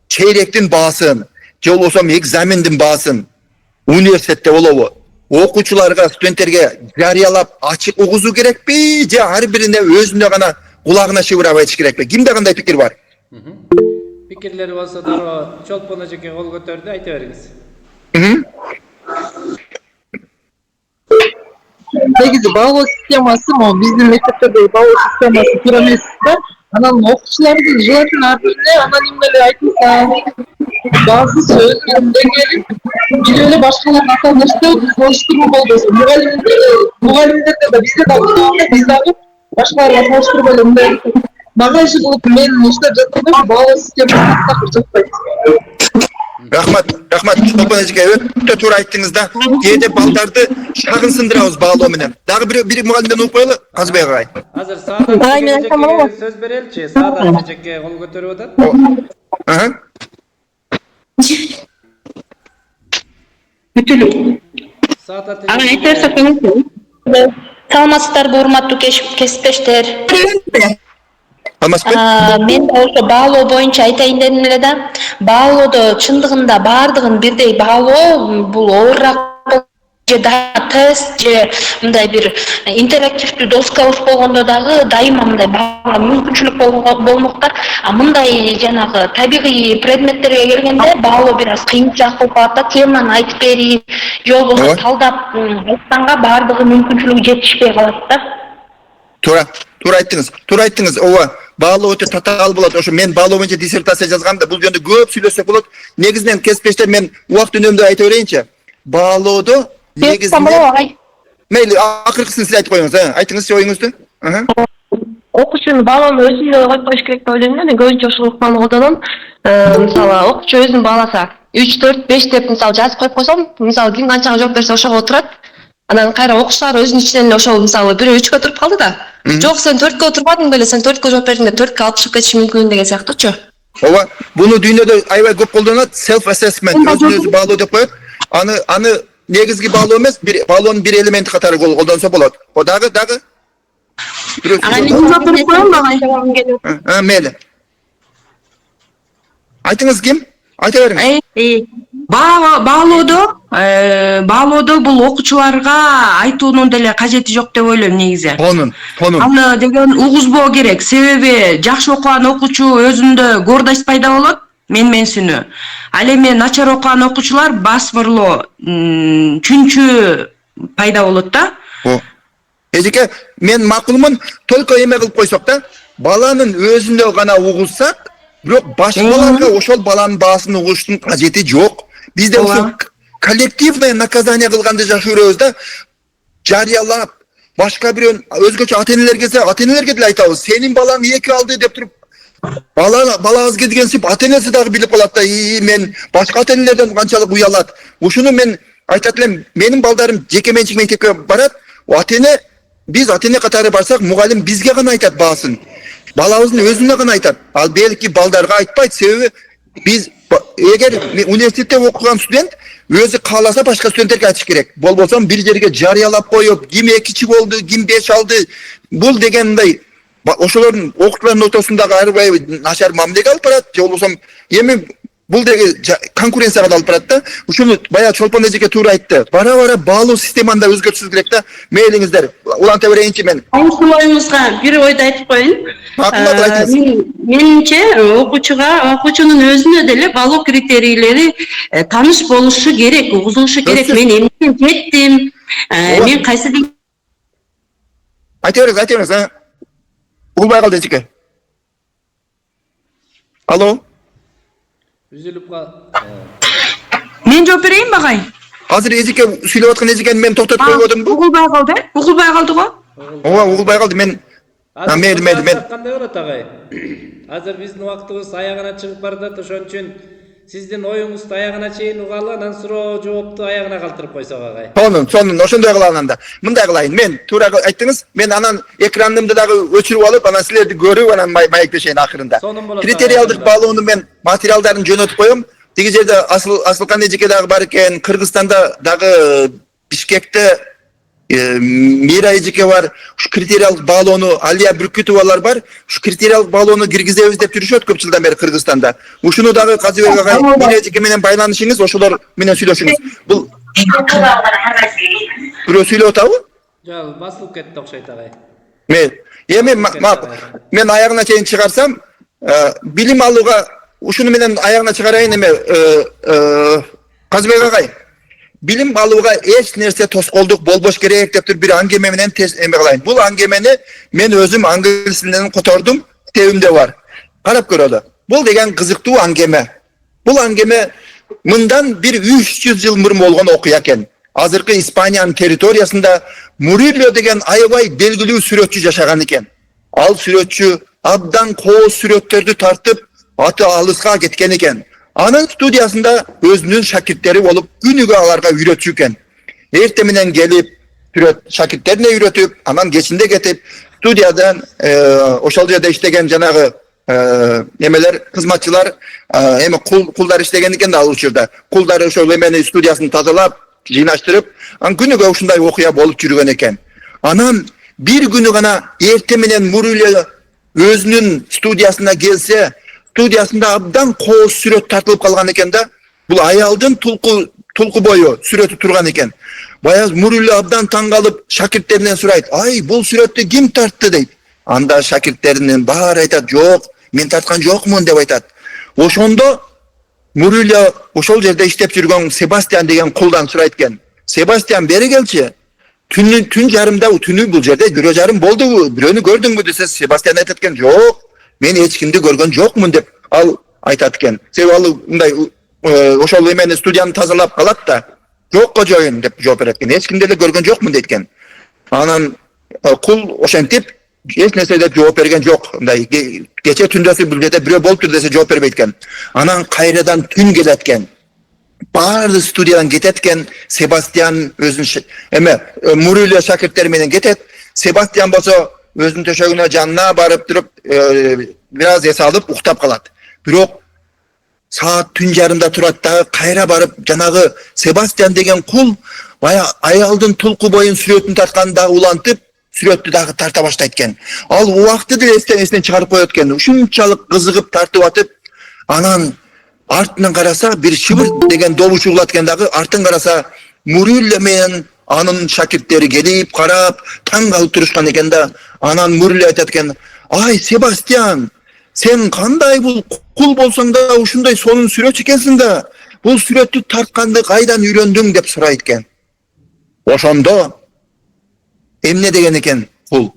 чейректин баасын, же болбосо экзамендин баасын университетте болобу? Окуучуларга, студенттерге жарыялап ачык угузуу керекпи, же ар бирине өзүнө гана кулагына шыбырап айтыш керекпи? Кимде кандай пикир бар? Пикирлер болсо дароо Чолпон эжеке кол көтөрдү, айта бериңиз. Негизи баалоо системасы биздин мектептердеги баалоо системасы туура эмес да. Анан окуучулардын желательно ар бирине анонимдүү эле айтылса, баасы сөздүн деңгээлин жүзө эле башкаларга салыштыруу болбосун. Мугалимдерде да бизде дагы башкаларга салыштырбай эле мындай багажы кылып мен иштеп жатканда баалоо системасы такыр жатпайт. Рахмат, Чолпон эжеке, өтө туура айттыңыз да. Кээде балдарды шагынсындырабыз баалоо менен. Дагы бир мугалимден угуп коелу, Казбек агай. Азыр Саадат эжеке сөз береличи. Саадат эжеке кол көтөрүп атат. Саадат эжеке. Саламатсыздарбы, урматтуу кесиптештер. Мен да ошо баалоо боюнча айтайын дедим эле да. Баалоодо чындыгында баардыгын бирдей баалоо бул оорураак же тест же мындай бир интерактивдүү доскабыз болгондо дагы дайыма мындай баалоо мүмкүнчүлүк болмоктор. Мындай жанагы табигый предметтерге келгенде баалоо бир аз кыйынчыраак болуп калат да. Теманы айтып берип, же болбосо талдап айтканга баардыгы мүмкүнчүлүгү жетишпей калат да. Туура айттыңыз. Ооба, баалоо өтө татаал болот. Ошо мен баалоо боюнча диссертация жазгамда бул жөнүндө көп сүйлөсөк болот. Негизинен кесиптештер мен убакыт үнөмдө айта берейинчи. Баалоодо негизинен мейли акыркысын сиз айтып коюңуз, айтыңызчы оюңузду. Окуучунун баалоону өзүнө коюп коюш керек деп ойлойм да. Мен көбүнчө ушул ыкманы колдоном. Мисалы, окуучу өзүн бааласа, 3, 4, 5 деп мисалы жазып коюп койсом, мисалы ким канчага жооп берсе ошого отурат. Анан кайра окуучулар өзүнүн ичинен эле ошол мисалы бирөө 3кө туруп калды да. Жок, сен 4кө отурбадың беле, сен 4кө жооп бердиң деп 4кө алып чыгып кетиши мүмкүн деген сыяктуучу. Ооба, буну дүйнөдө аябай көп колдонулат, self assessment, өзүн өзү баалоо деп коет. Аны негизги баалоо эмес, бир баалоонун бир элементи катары колдонсо болот. О дагы мейли. Айтыңыз ким? Айта бериңиз. Баалоодо бул окуучуларга айтуунун деле кажети жок деп ойлойм негизи. Тонун. Аны деген угузбоо керек. Себеби жакшы окуган окуучу өзүндө гордость пайда болот, менменсинүү. Ал эми начар окуган окуучулар басмырлоо, чүнчү пайда болот да. Эжеке, мен макулмун, только эме кылып койсок да, баланын өзүндө гана угулсак, бирок башкаларга ошол баланын баасын угуштун кажети жок. Бизде ушул коллективное наказание кылганды жакшы көрөбүз да. Жарыялап, башка бирөөнүн өзгөчө ата-энелер келсе, ата-энелерге деле айтабыз. Сенин балаң 2 алды деп туруп, балаңызга дегенсип ата-энеси дагы билип калат да, мен башка ата-энелерден канчалык уялат. Ушуну мен айтат элем, менин балдарым жеке менчик мектепке барат. Ата-эне, биз ата-эне катары барсак, мугалим бизге гана айтат баасын. Балабыздын өзүнө гана айтат. Ал белки балдарга айтпайт, себеби биз эгер университетте окуган студент өзү кааласа башка студенттерге айтыш керек. Болбосо бир жерге жарыялап коюп, ким 2 болду, ким 5 алды. Бул дегендей ошолордун окуучулардын ортосундагы арбай начар мамилеге алып барат, же болбосо эми бул деги конкуренцияга да алып барат да. Ушуну бая Чолпон эжеке туура айтты. Бара баалоо системаны да өзгөртүшүбүз керек да. Мейлиңиздер. Уланта берейинчи мен. Ушул оюңузга бир ойду айтып коеюн. Менимче окуучунун өзүнө деле баалоо критерийлери тааныш болушу керек, угузулушу керек. Мен эмнеден кеттим? Мен кайсы Айта бериңиз. Угулбай калды эжеке. Алло. Үзүлүп кал. Мен жооп берейинби агай? Азыр эжеке сүйлөп аткан эжекени мен токтотуп койбодумбу? Угулбай калды го? Ооба, угулбай калды. Мен Кандай болот агай? Азыр биздин убактыбыз аягына чыгып баратат, ошон үчүн сиздин оюңузду аягына чейин угалы, анан суроо жоопту аягына калтырып койсок агай. Сонун, ошондой кылалы анда. Мындай кылайын, мен туура айттыңыз, мен анан экранымды дагы өчүрүп алып, анан силерди көрүп, анан маектешейин акырында. Критериалдык баалоону мен материалдарын жөнөтүп коем. Тиги жерде Асылкан эжеке дагы бар экен, Кыргызстанда дагы Бишкекте Мира эжеке бар. Ушу критериалдык баалоону Алия Бүркүтовалар бар. Ушу критериалдык баалоону киргизебиз деп жүрүшөт көп жылдан бери Кыргызстанда. Ушуну дагы Казыбек агай, Мира эжеке менен байланышыңыз, ошолор менен сүйлөшүңүз. Бул бирөө сүйлөп атабы? Жок, басылып кетти окшойт агай. Эми мен аягына чейин чыгарсам, билим алууга ушуну менен аягына чыгарайын эме Казыбек агай. Билим алууга эч нерсе тоскоолдук болбош керек деп бир аңгеме менен эме кылайын. Бул аңгемени мен өзүм англис тилинен котордум, китебимде бар. Карап көрөлү. Бул деген кызыктуу аңгеме. Бул аңгеме мындан бир 300 жыл мурун болгон окуя экен. Азыркы Испаниянын территориясында Мурильо деген аябай белгилүү сүрөтчү жашаган экен. Ал сүрөтчү абдан кооз сүрөттөрдү тартып, аты алыска кеткен экен. Анын студиясында өзүнүн шакирттери болуп, күнүгө аларга үйрөтчү экен. Эрте менен келип, шакирттерине үйрөтүп, анан кечинде кетип, студиядан ошол жерде иштеген жанагы эмелер, кызматчылар, эми кулдар иштеген экен да ал учурда. Кулдар ошол эмени студиясын тазалап, жыйнаштырып, анан күнүгө ушундай окуя болуп жүргөн экен. Анан бир күнү гана эрте менен Мурильо өзүнүн студиясына келсе, студиясында абдан кооз сүрөт тартылып калган экен да. Бул аялдын тулку бою сүрөтү турган экен. Баягы Мурильо абдан таң калып, шакирттеринен сурайт: "Ай, бул сүрөттү ким тартты?" дейт. Анда шакирттеринин баары айтат: "Жок, мен тарткан жокмун" деп айтат. Ошондо Мурильо ошол жерде иштеп жүргөн Себастьян деген кулдан сурайт экен: "Себастьян, бери келчи. Түн жарымда түнү бул жерде бирөө жарым болдубу? Бирөөнү көрдүңбү?" десе, Себастьян айтат экен: "Жок, мен эч кимди көргөн жокмун" деп ал айтат экен. Себеби ал мындай ошол эмени студияны тазалап калат да, "Жокко жоюн" деп жооп берет экен. "Эч кимди эле көргөн жокмун" дейт экен. Анан кул ошентип эч нерсе деп жооп берген жок. Мындай кече түндөсү бул жерде бирөө болуптур десе жооп бербейт экен. Анан кайрадан түн келет экен. Bari studiyadan ketetken Sebastian özün Murilo şakirtleri menen ketet. Sebastian bolsa özünün töşөгүнө жанына барып туруp biraz эс алып уктап калат. Бирок saat түн жарымда турат дагы кайра барып жанагы Себастьян деген кул бая аялдын тулку боюн сүрөтүн тартканда улантып сүрөттү дагы тарта баштайт экен. Ал убакытты деле эстен чыгарып коет экен. Ушунчалык кызыгып тартып атып, анан артынан караса бир шыбыр деген добуч угулат экен дагы, артын караса Мурилле менен анын шакирттери келип карап таң калып турушкан экен да. Анан Мурилле айтат экен: "Ай, Себастьян, sen кандай бул кул болсоң да ушундай сонун сүрөтчү экенсиң да, бул сүрөттү тартканды кайдан үйрөндүң?" деп сурайт экен. Ошондо эмне деген экен кул?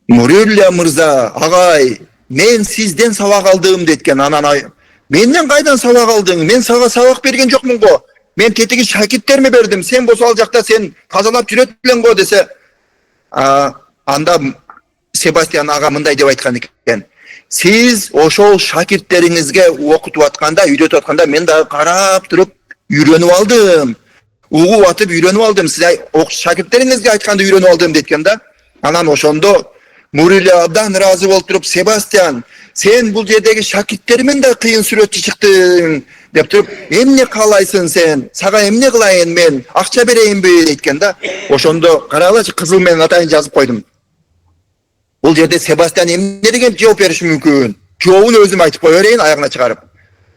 Мурилле мырза, агай, мен сизден сабак алдым дейт экен. Анан менден кайдан сабак алдың? Мен сага сабак берген жокмун го. Мен тетиги шакирттериме бердим. Сен болсо ал жакта сен тазалап жүрөт элең го десе, анда Себастьян ага мындай деп айткан экен: "Сиз ошол шакирттериңизге окутуп атканда, үйрөтүп атканда мен дагы карап туруп үйрөнүп алдым. Угуп атып үйрөнүп алдым. Сиз шакирттериңизге айтканды үйрөнүп алдым" дейт да. Анан ошондо Мурилле абдан ыраазы болуп туруп: "Себастьян, sen бул жердеги шакирттеримен да кыйын сүрөтчү чыктың" деп туруп, "Эмне каалайсың сен? Сага эмне кылайын мен? Акча берейинби?" дейт да. Ошондо карагылачы, кызыл менен атайын жазып койдум. Бул жерде Себастьян эмне деген жооп бериши мүмкүн? Жообун өзүм айтып кое берейин аягына чыгарып.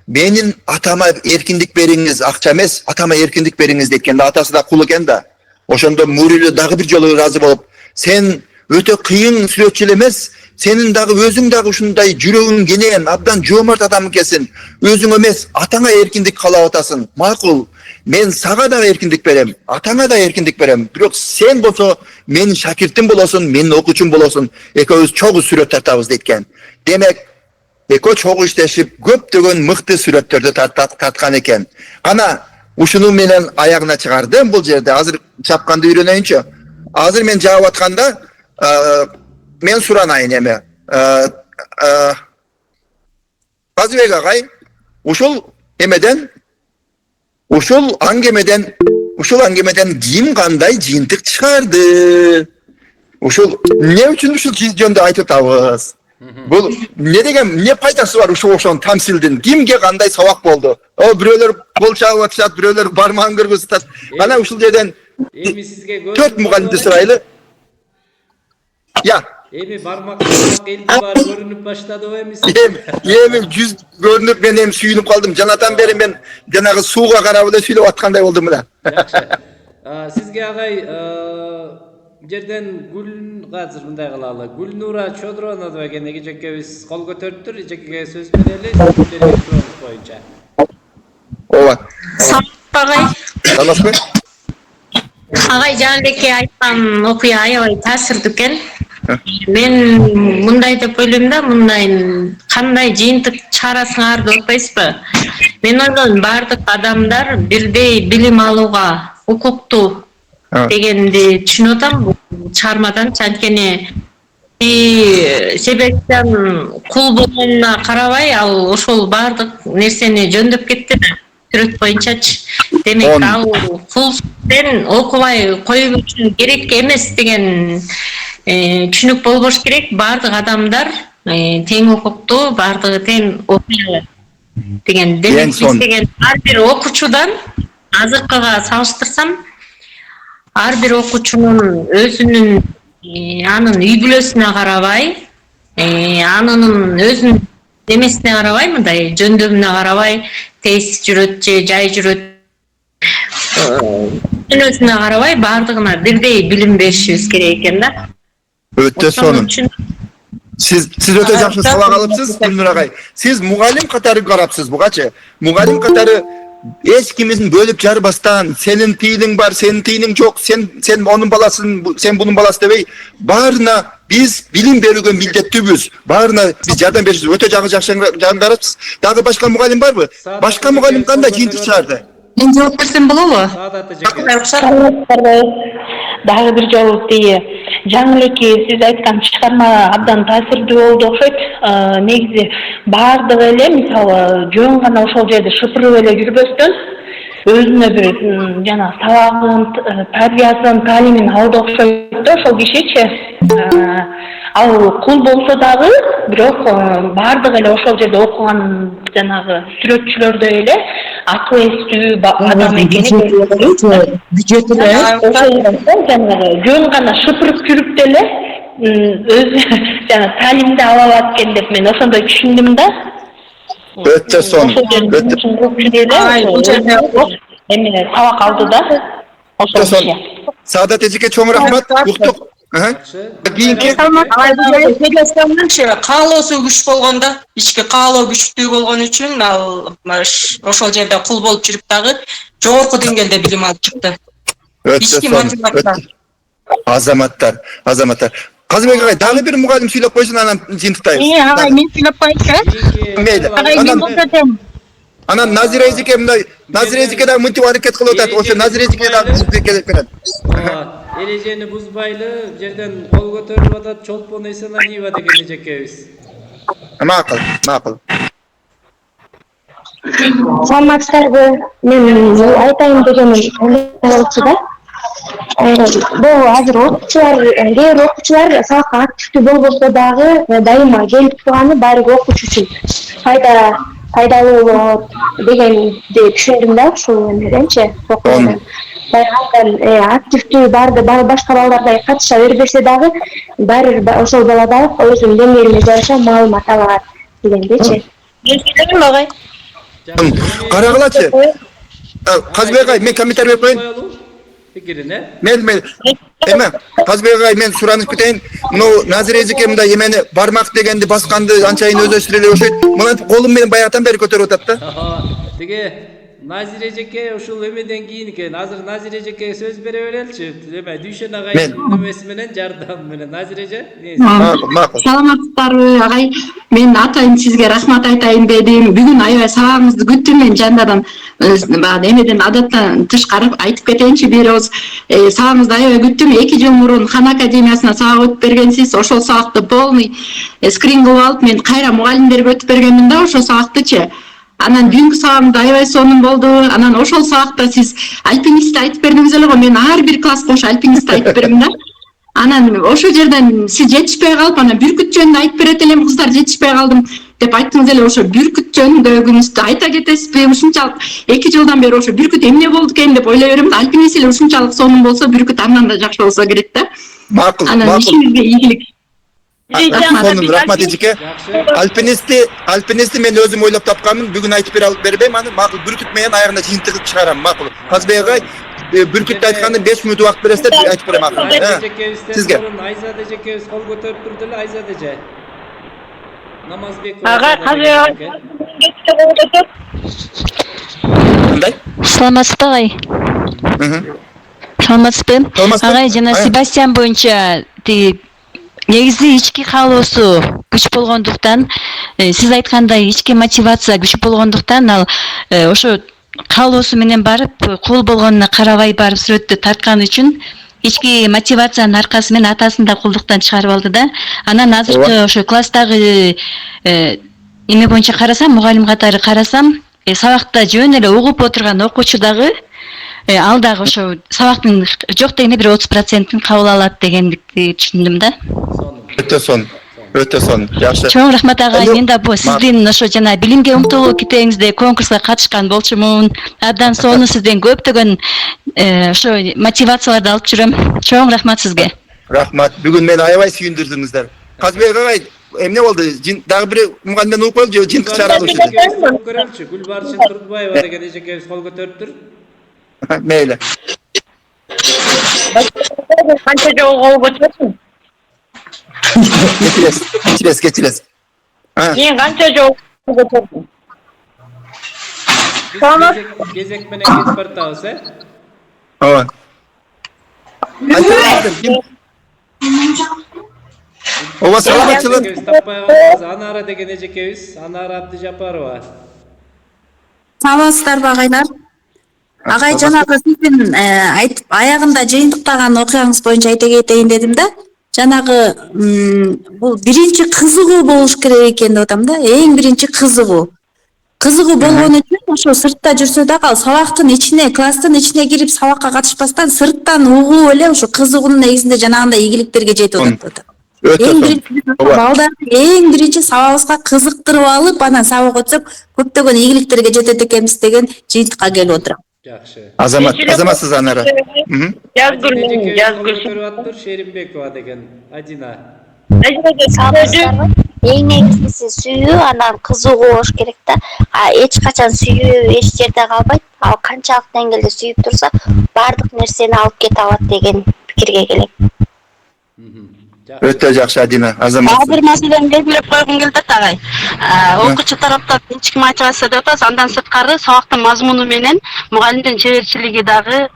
"Менин атама эркиндик бериңиз, акча эмес, атама эркиндик бериңиз" дейт да. Атасы да кул экен да. Ошондо Мурилле дагы бир жолу ыраазы болуп: "Сен өтө кыйын сүрөтчү эле эмес, сенин дагы өзүң дагы ушундай жүрөгүң кенен, абдан жоомарт адам экенсиң. Өзүң эмес, атаңа эркиндик каалап атасың. Макул, мен сага дагы эркиндик берем, атаңа да эркиндик берем. Бирок сен болсо менин шакиртим болосуң, менин окуучум болосуң. Экөөбүз чогуу сүрөт тартабыз" дейт. Демек, экөө чогуу иштешип, көптөгөн мыкты сүрөттөрдү тарткан экен. Кана ушуну менен аягына чыгардым бул жерде. Азыр чапканды үйрөнөйүнчү. Азыр мен жаап атканда мен суранайын эме. Казыбек агай, ушул аңгемеден ким кандай жыйынтык чыгарды? Ушул эмне үчүн ушул жөнүндө айтып атабыз? Бул эмне деген, эмне пайдасы бар ошонун тамсилдин? Кимге кандай сабак болду? Бирөөлөр кол чабып атышат, бирөөлөр бармагын кыргызышат. Кана ушул жерден эми сизге 4 мугалимди сурайлы. Эми бармак элди бар көрүнүп баштадыбы эми? Эми жүз көрүнүп мен эми сүйүнүп калдым. Жанатан бери мен жанагы сууга карап эле сүйлөп аткандай болдум мына. Жакшы. Сизге агай жерден азыр мындай кылалы. Гүлнура Чодронова экен эжекебиз кол көтөрүптүр. Эжекеге сөз берели. Сиздерге сурооңуз боюнча. Ооба. Агай. Саламатсызбы? Агай Жанбекке айткан окуя аябай таасирдүү экен. Мен мындай деп ойлойм да, мындай кандай жыйынтык чыгарасыңар деп атпайсызбы? Мен ойлойм, бардык адамдар бирдей билим алууга укуктуу дегенди түшүнүп атам бул чыгармадан. Анткени Себастьян кул болгонуна карабай, ал ошол бардык нерсени жөндөп кетти да, сүрөт боюнчачы. Демек, ал кулден окубай коюп өтүш керек эмес деген түшүнүк болбош керек. Бардык адамдар тең укуктуу, бардыгы тең окуй алат деген. Демек, биз деген ар бир окуучудан, азыркыга салыштырсам, ар бир окуучунун өзүнүн анын үй бүлөсүнө карабай, анын өзүнүн немесине карабай, мындай жөндөмүнө карабай, тез жүрөт же жай жүрөт, өзүнө карабай бардыгына бирдей билим беришибиз керек экен да. Өтө сонун. Сиз өтө жакшы сабак алыпсыз, Гүлнур агай. Сиз мугалим катары карапсыз бугачы. Мугалим катары эч кимдин бөлүп жарбастан, сенин тыйының бар, сенин тыйның жок, сен онун баласың, сен бунун баласы дебей, баарына биз билим берүүгө милдеттүүбүз. Баарына биз жардам беришибиз. Өтө жакшы карапсыз. Дагы башка мугалим барбы? Башка мугалим кандай жыйынтык чыгарды? Мен жооп берсем болобу? Дагы бир жолу тиги жаңы элеки сиз айткан чыгарма абдан таасирдүү болду окшойт. Негизи баардыгы эле мисалы жөн гана ошол жерде шыпырып эле жүрбөстөн өзүнө бир жана сабагын, тарбиясын, таалимин алды окшойт да ошол кишичи. Ал кул болсо дагы, бирок баардыгы эле ошол жерде окуган жанагы сүрөтчүлөрдөй эле акыл эстүү адам экени жанагы жөн гана шыпырып жүрүп деле өзү жана таалимди ала алат экен деп мен ошондой түшүндүм да. Өтө сонун. Эме сабак алды да. Өтө сонун. Саадат эжеке чоң рахмат. Уктук. Кийинки каалоосу күч болгондо, ички каалоо күчтүү болгон үчүн ал ошол жерде кул болуп жүрүп дагы жогорку деңгээлде билим алып чыкты. Ички мотивация. Азаматтар. Казыбек агай, дагы бир мугалим сүйлөп койсун, анан жыйынтыктайбыз. Агай, мен сүйлөп коеюнчу. Мейли. Агай, мен көрсөтөм. Анан Назира эжеке мындай, Назира эжеке дагы мынтип аракет кылып атат. Ошо Назира эжеке дагы келип берет. Эрежени бузбайлы жерден кол көтөрүп атат, чолпон Эсеналиева деген эжекебиз. Макул. Саламатсыздарбы? Мен айтайын дегеним болчу да. Бул азыр окуучулар, кээ бир окуучулар сабакка активдүү болбосо дагы дайыма келип турганы баары окуучу үчүн пайдалуу болот дегенди түшүндүм да ушул эмеденчи. Активдүү башка балдардай катыша бербесе дагы баары ошол бала дагы өзүнүн деңгээлине жараша маалымат алат дегендечи. Агай. Карагылачы. Казыбек агай, мен комментарий берип коеюн. Пикирине. Мен Казыбек агай, мен суранып кетейин. Мына Назира эжеке мындай эмени бармак дегенди басканды анчайын өзөчүр эле окшойт. Мынантип колум менен баягыдан бери көтөрүп атат да. Деге Назира эжеке ушул эмеден кийин экен. Азыр Назира эжеке сөз бере береличи. Эме Дүйшөн агайдын эмеси менен жардам менен Назира эже. Макул. Саламатсыздарбы агай? Мен атайын сизге рахмат айтайын дедим. Бүгүн аябай сабагыңызды күттүм мен жандадан. Эмеден адаттан тышкары айтып кетейинчи бир ооз. Сабагыңызды аябай күттүм. 2 жыл мурун Хан академиясына сабак өтүп бергенсиз. Ошол сабакты полный скрин кылып алып мен кайра мугалимдерге өтүп бергенмин да ошол сабактычы. Анан бүгүнкү сабагымда аябай сонун болду. Анан ошол сабакта сиз альпинистти айтып бердиңиз эле го. Мен ар бир класс кош альпинистти айтып берем да. Анан ошол жерден сиз жетишпей калып, анан бүркүт жөнүндө айтып берет элем, кыздар жетишпей калдым деп айттыңыз эле. Ошо бүркүт жөнүндөгүнүздү айта кетесизби? Ушунчалык 2 жылдан бери ошо бүркүт эмне болду экен деп ойлой берем да. Альпинист эле ушунчалык сонун болсо, бүркүт андан да жакшы болсо керек да. Макул. Анан ишиңизге ийгилик. Сонун рахмат эжеке. Альпинистти мен өзүм ойлоп тапканмын. Бүгүн айтып бербейм аны. Макул, бүркүт менен аягында жыйынтыгып чыгарам. Макул. Казыбек агай, бүркүттү айтканда 5 мүнөт убакыт бересиздер, айтып берем акырын. Сизге. Айзат эжекебиз кол көтөрүп турду эле, Айзат эже. Намазбек. Агай, Кандай? Саламатсызбы агай? Саламатсызбы? Агай, жана Себастьян боюнча негизи ички каалоосу күч болгондуктан, сиз айткандай ички мотивация күч болгондуктан ал ошо каалоосу менен барып, кул болгонуна карабай барып сүрөттү тарткан үчүн ички мотивациянын аркасы менен атасын да кулдуктан чыгарып алды да. Анан азыркы ошо класстагы эме боюнча карасам, мугалим катары карасам, сабакта жөн эле угуп отурган окуучу дагы ал дагы ошо сабактын жок дегенде бир 30%-ин кабыл алат дегендикти түшүндүм да. Өтө сонун. Жакшы. Чоң рахмат агай. Мен да бу сиздин ошо жана билимге умтулуу китебиңизде конкурска катышкан болчумун. Абдан сонун сизден көптөгөн ошо мотивацияларды алып жүрөм. Чоң рахмат сизге. Рахмат. Бүгүн мени аябай сүйүндүрдүңүздөр. Казыбек агай, эмне болду? Дагы бир мугалимден угуп коелу, же жыйынтык чыгаралычы? Көрөлчү. Гүлбарчын Турдубаева деген эжекебиз кол көтөрүптүр. Мейли. канча жолу кол көтөрөсүң? Кечилес. Мен канча жолу кол көтөрдүм? Кезек менен кетип баратабыз, Ооба. Ооба, саламатчылык. Таппай калдыңыз. Анара деген эжекебиз, Анара Абдыжапарова. Саламатсыздарбы агайлар? Агай, жанагы сиздин айтып аягында жыйынтыктаган окуяңыз боюнча айта кетейин дедим да. жанагы бул биринчи кызыгуу болуш керек экен деп атам да. Эң биринчи кызыгуу. Кызыгуу болгон үчүн ошо сыртта жүрсө дагы ал сабактын ичине, класстын ичине кирип сабакка катышпастан сырттан угуп эле ошо кызыгуунун негизинде жанагындай игиликтерге жетип атат деп атам. Эң биринчи балдарды эң биринчи сабагыбызга кызыктырып алып, анан сабак өтсөк көптөгөн игиликтерге жетет экенбиз деген жыйынтыкка келип отурам. Жакшы. Азаматсыз анара. Жазгыр Шеримбекова деген Адина. Эң негизгиси сүйүү, анан кызыгуу болуш керек да. Эч качан сүйүү эч жерде калбайт. Ал канчалык деңгээлде сүйүп турса, бардык нерсени алып кете алат деген пикирге келем. Өтө жакшы Адина. Азамат. Бир маселени белгилеп койгум келди агай. Окуучу тараптан ички мотивация деп атабыз, андан сырткары сабактын мазмуну менен мугалимдин чеберчилиги дагы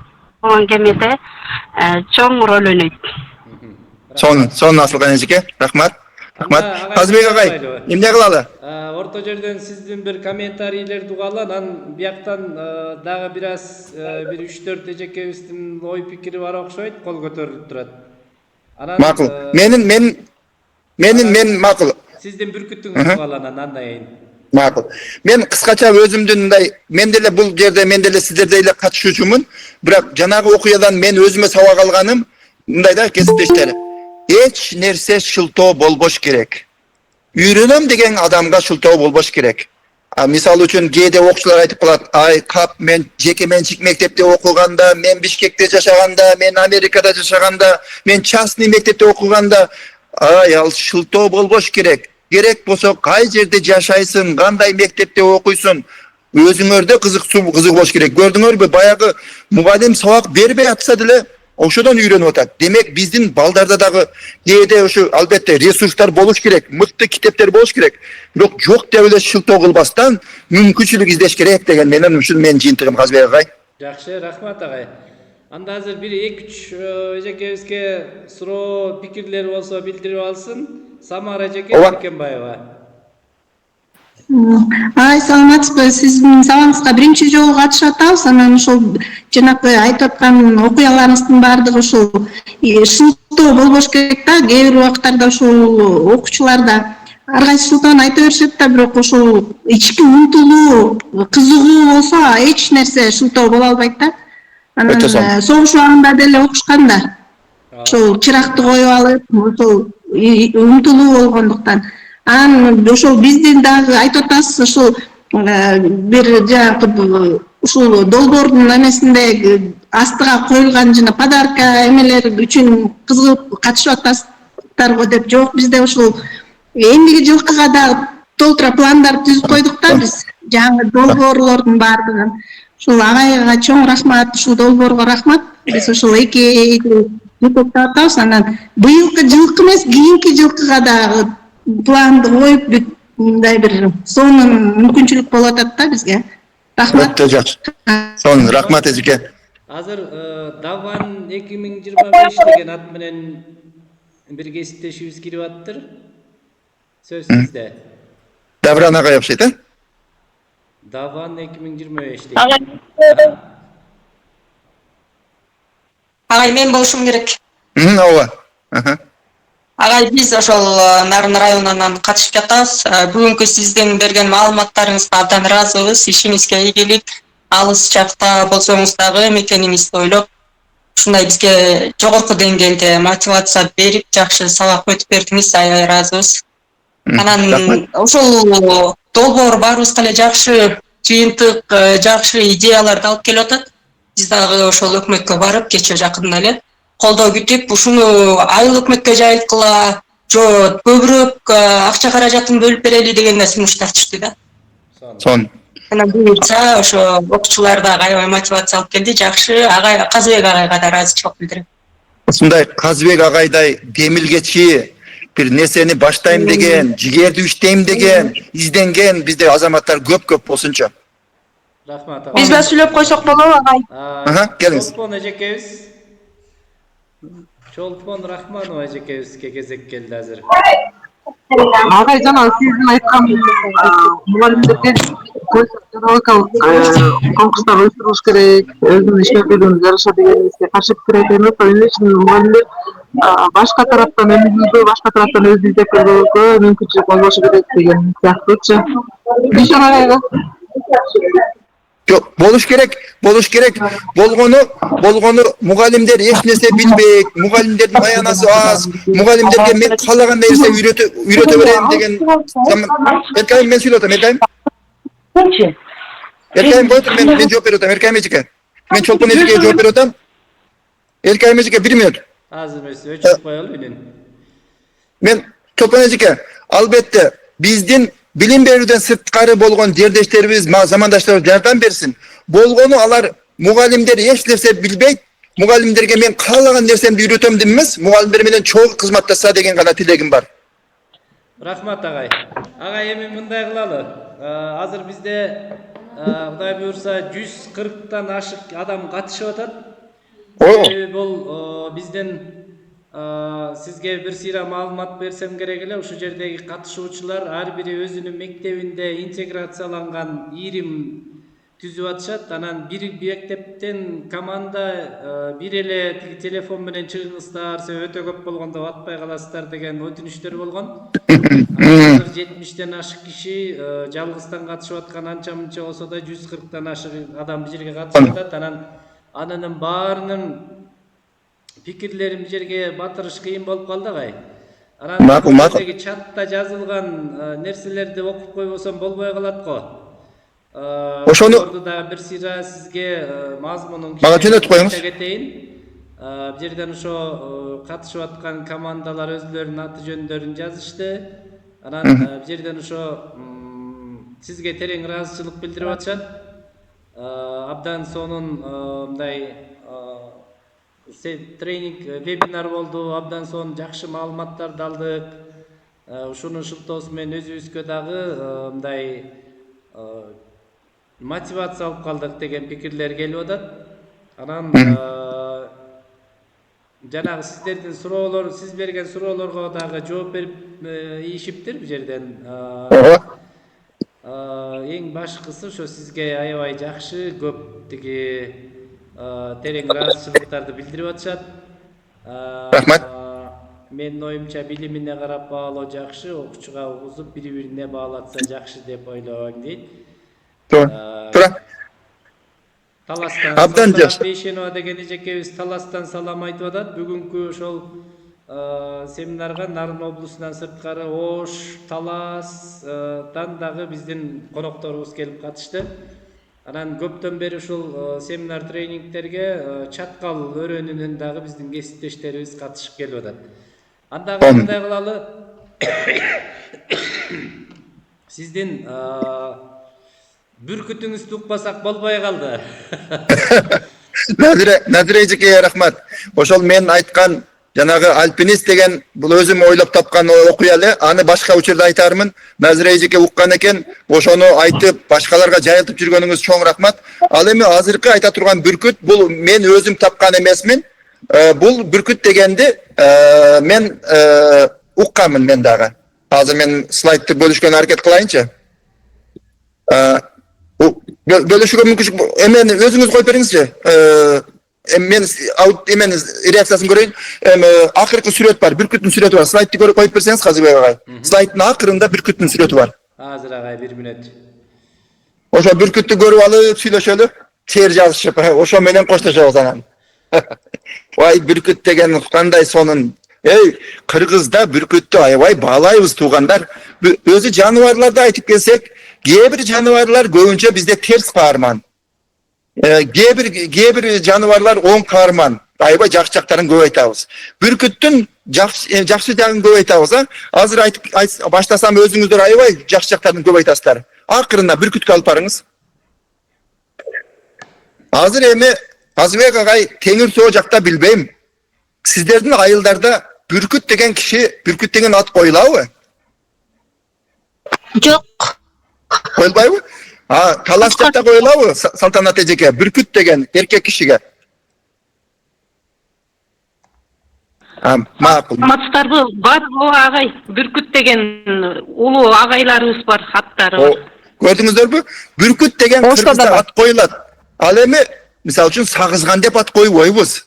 болгон кемеде чоң роль ойнойт. Сонун асылган эжеке. Рахмат. Казыбек агай, эмне кылалы? Орто жерден сиздин бир комментарийлерди угалы, анан бияктан дагы бир аз бир 3-4 эжекебиздин ой пикири бар окшойт, кол көтөрүлүп турат. Макул. Мен макул. Сиздин бүркүтүңүз угалы андан кийин. Макул. Мен кыскача өзүмдүн мындай, мен деле бул жерде мен деле сиздердей эле катышуучумун, бирок жанагы окуядан мен өзүмө сабак алганым мындай да, кесиптештер. Эч нерсе шылтоо болбош керек. Үйрөнөм деген адамга шылтоо болбош керек. Мисалы үчүн кээде окуучулар айтып калат, ай кап мен жеке менчик мектепте окуганда, мен Бишкекте жашаганда, мен Америкада жашаганда, мен частный мектепте окуганда, ай ал шылтоо болбош керек. Керек болсо кай жерде жашайсың, кандай мектепте окуйсуң, өзүңөрдө кызык болуш керек. Көрдүңөрбү, баягы мугалим сабак бербей атса деле ошодон үйрөнүп атат. Демек биздин балдарда дагы кээде ошо албетте ресурстар болуш керек, мыкты китептер болуш керек. Бирок жок деп эле шылтоо кылбастан мүмкүнчүлүк издеш керек деген менен ушул менин жыйынтыгым Казбек агай. Жакшы, рахмат агай. Анда азыр бир 2-3 эжекебизге суроо, пикирлер болсо билдирип алсын. Самара эжеке Эркенбаева. Саламатсызбы, сиздин сабагыңызга биринчи жолу катышып атабыз. Анан ошол жанакы айтып аткан окуяларыңыздын баардыгы ушул шылтоо болбош керек да. Кээ бир убактарда ушул окуучуларда ар кайсы шылтоону айта беришет да, бирок ошол ички умтулуу, кызыгуу болсо эч нерсе шылтоо боло албайт да. Анан согуш убагында деле окушканда ошол чыракты коюп алып, ошол умтулуу болгондуктан. Анан ошол биздин дагы айтып атасыз, ошол бир жанагы ушул долбоордун эмесинде астыга коюлган жана подарка эмелер үчүн кызыгып катышып атасыздар го деп. Жок, бизде ушул эмдиги жылкыга дагы толтура пландар түзүп койдук да биз. Жаңы долбоорлордун баардыгын. Ушул агайга чоң рахмат, ушул долбоорго рахмат. Биз ушул эки жетектеп атабыз. Анан быйылкы жылкы эмес, кийинки жылкыга дагы планды коюп, мындай бир сонун мүмкүнчүлүк болуп атат да бизге. Рахмат. Өтө жакшы. Сонун рахмат эжеке. Азыр Даван 2025 деген ат менен бир кесиптешибиз кирип аттыр. Сөз сизде. Давран агай окшойт, э? Даван 2025 деген. Агай мен болушум керек. Ооба. Агай, биз ошол Нарын районунан катышып жатабыз. Бүгүнкү сиздин берген маалыматтарыңызга абдан ыраазыбыз. Ишиңизге ийгилик. Алыс жакта болсоңуз дагы мекениңизди ойлоп, ушундай бизге жогорку деңгээлде мотивация берип, жакшы сабак өтүп бердиңиз. Аябай ыраазыбыз. Анан ошол долбоор баарыбызга эле жакшы жыйынтык, жакшы идеяларды алып келип атат. Биз дагы ошол өкмөткө барып, кечээ жакында эле колдоо күтүп, ушуну айыл өкмөткө жайылткыла, жо көбүрөөк акча каражатын бөлүп берели деген сунуш тартышты да. Сон. Анан буюрса ошо окуучулар дагы аябай мотивация алып келди. Жакшы, агай Казбек агайга да ыраазычылык билдирем. Ушундай Казбек агайдай демилгечи, бир нерсени баштайм деген, жигерди үчтейм деген, изденген бизде азаматтар көп болсунчу. Рахмат. Биз да сүйлөп койсок болобу агай? Келиңиз. Чолпон эжекебиз. Чолпон Рахманова эжекебизге кезек келди азыр. Агай, жана сиздин айткан мугалимдерге педагогикалык конкурстар уюштурулуш керек, өзүнүн ишмердүүлүгүн жараша дегениңизге каршы пикир айтайын деп, эмне үчүн мугалимдер башка тараптан өмүрүбүздү башка тараптан өзү издеп көргөнгө мүмкүнчүлүк болбошу керек деген сыяктуучу. Дүйшөн агайга. Жок, болуш керек. Болгону мугалимдер эч нерсе билбейт, мугалимдердин аянасы аз, мугалимдерге мен каалагандай нерсе үйрөтө берем деген. Эркайым мен сүйлөп атам, эркайым. Эркайым кой тур, мен жооп берип атам, эркайым эжеке. Мен чолпон эжекеге жооп берип атам. Эркайым эжеке 1 минут. Азыр эмес, өчүрүп коелу менен. Мен чолпон эжеке, албетте биздин билим берүүдөн сырткары болгон жердештерибиз, замандаштарыбыз жардам берсин. Болгону алар мугалимдер эч нерсе билбейт. Мугалимдерге мен каалаган нерсемди үйрөтөм деп эмес, мугалимдер менен чогуу кызматташса деген гана тилегим бар. Рахмат агай. Агай эми мындай кылалы. Азыр бизде Кудай буйрса 140тан ашык адам катышып атат. Бул бизден сизге бир сыйра маалымат берсем керек эле, ушул жердеги катышуучулар ар бири өзүнүн мектебинде интеграцияланган ирим түзүп атышат. Анан бир мектептен команда бир эле телефон менен чыгыңыздар, себеби өтө көп болгондо батпай каласыздар деген өтүнүчтөр болгон. 70тен ашык киши жалгыздан катышып аткан, анча мынча болсо да 140тан ашык адам бир жерге катышып атат. Анан анын баарынын пикирлерин бир жерге батырыш кыйын болуп калды агай. Анан бул чатта жазылган нерселерди окуп койбосом болбой калат го. Ошону да бир сыйра сизге мазмунун мага жөнөтүп коюңуз. Бир жерден ошо катышып аткан командалар өзүлөрүнүн аты жөндөрүн жазышты. Анан бир жерден ошо сизге терең ыраазычылык билдирип атышат. Абдан сонун мындай тренинг, вебинар болду, абдан сонун жакшы маалыматтарды алдык. Ушунун шылтоосу менен өзүбүзгө дагы мындай мотивация алып калдык деген пикирлер келип атат. Анан жанагы сиздердин суроолор, сиз берген суроолорго дагы жооп берип ийишиптир бул жерден. Эң башкысы ошо сизге аябай жакшы көп тиги терең ыраазычылыктарды билдирип атышат. Рахмат. Менин оюмча билимине карап баалоо жакшы, окуучуга угузуп бири-бирине баалатса жакшы деп ойлойм дейт. Туура. Таластан абдан жакшы. Бейшенова деген эжекебиз Таластан салам айтып атат. Бүгүнкү ошол семинарга Нарын облусунан сырткары Ош, Таластан дагы биздин конокторубуз келип катышты. Анан көптөн бери ушул семинар тренингтерге чаткал өрөөнүнөн дагы биздин кесиптештерибиз катышып келип атат. Анда кандай кылалы? Сиздин бүркүтүңүздү укпасак болбой калды. Надире эжеке рахмат. Ошол мен айткан жанагы альпинист деген бул өзүм ойлоп тапкан окуя эле. Аны башка учурда айтармын. Назира эжеке уккан экен. Ошону айтып, башкаларга жайылтып жүргөнүңүз чоң рахмат. Ал эми азыркы айта турган бүркүт бул мен өзүм тапкан эмесмин. Бул бүркүт дегенди мен укканмын мен дагы. Азыр мен слайдты бөлүшкөнгө аракет кылайынчы. Бөлүшүүгө мүмкүнчүлүк эмени өзүңүз коюп бериңизчи. Мен эмени реакциясын көрөйүн. Акыркы сүрөт бар, бүркүттүн сүрөтү бар. Слайдты коюп берсеңиз Казыбек агай. Слайдтын акырында бүркүттүн сүрөтү бар. Азыр агай 1 минут. Ошо бүркүттү көрүп алып сүйлөшөлү. Чер жазышып, ошо менен коштошобуз анан. Вай бүркүт деген кандай сонун. Кыргызда бүркүттү аябай баалайбыз туугандар. Өзү жаныбарларды айтып келсек, кээ бир жаныбарлар көбүнчө бизде терс каарман. Кээ бир жаныбарлар оң каарман. Аябай жакшы жактарын көп айтабыз. Бүркүттүн жакшы жагын көп айтабыз, Азыр айтып баштасам өзүңүздөр аябай жакшы жактарын көп айтасыздар. Акырында бүркүткө алып барыңыз. Азыр эми Казыбек агай Теңир Соо жакта билбейм. Сиздердин айылдарда бүркүт деген киши, бүркүт деген ат коюлабы? Жок. Коюлбайбы? Талас жакта коюлабы? Салтанат эжеке, бүркүт деген эркек кишиге. Макул. Матстарбы бар агай, бүркүт деген улуу агайларыбыз бар, аттары бар. Көрдүңүздөрбү? Бүркүт деген кыргызда ат коюлат. Ал эми мисалы үчүн Сагызган деп ат коюбойбуз.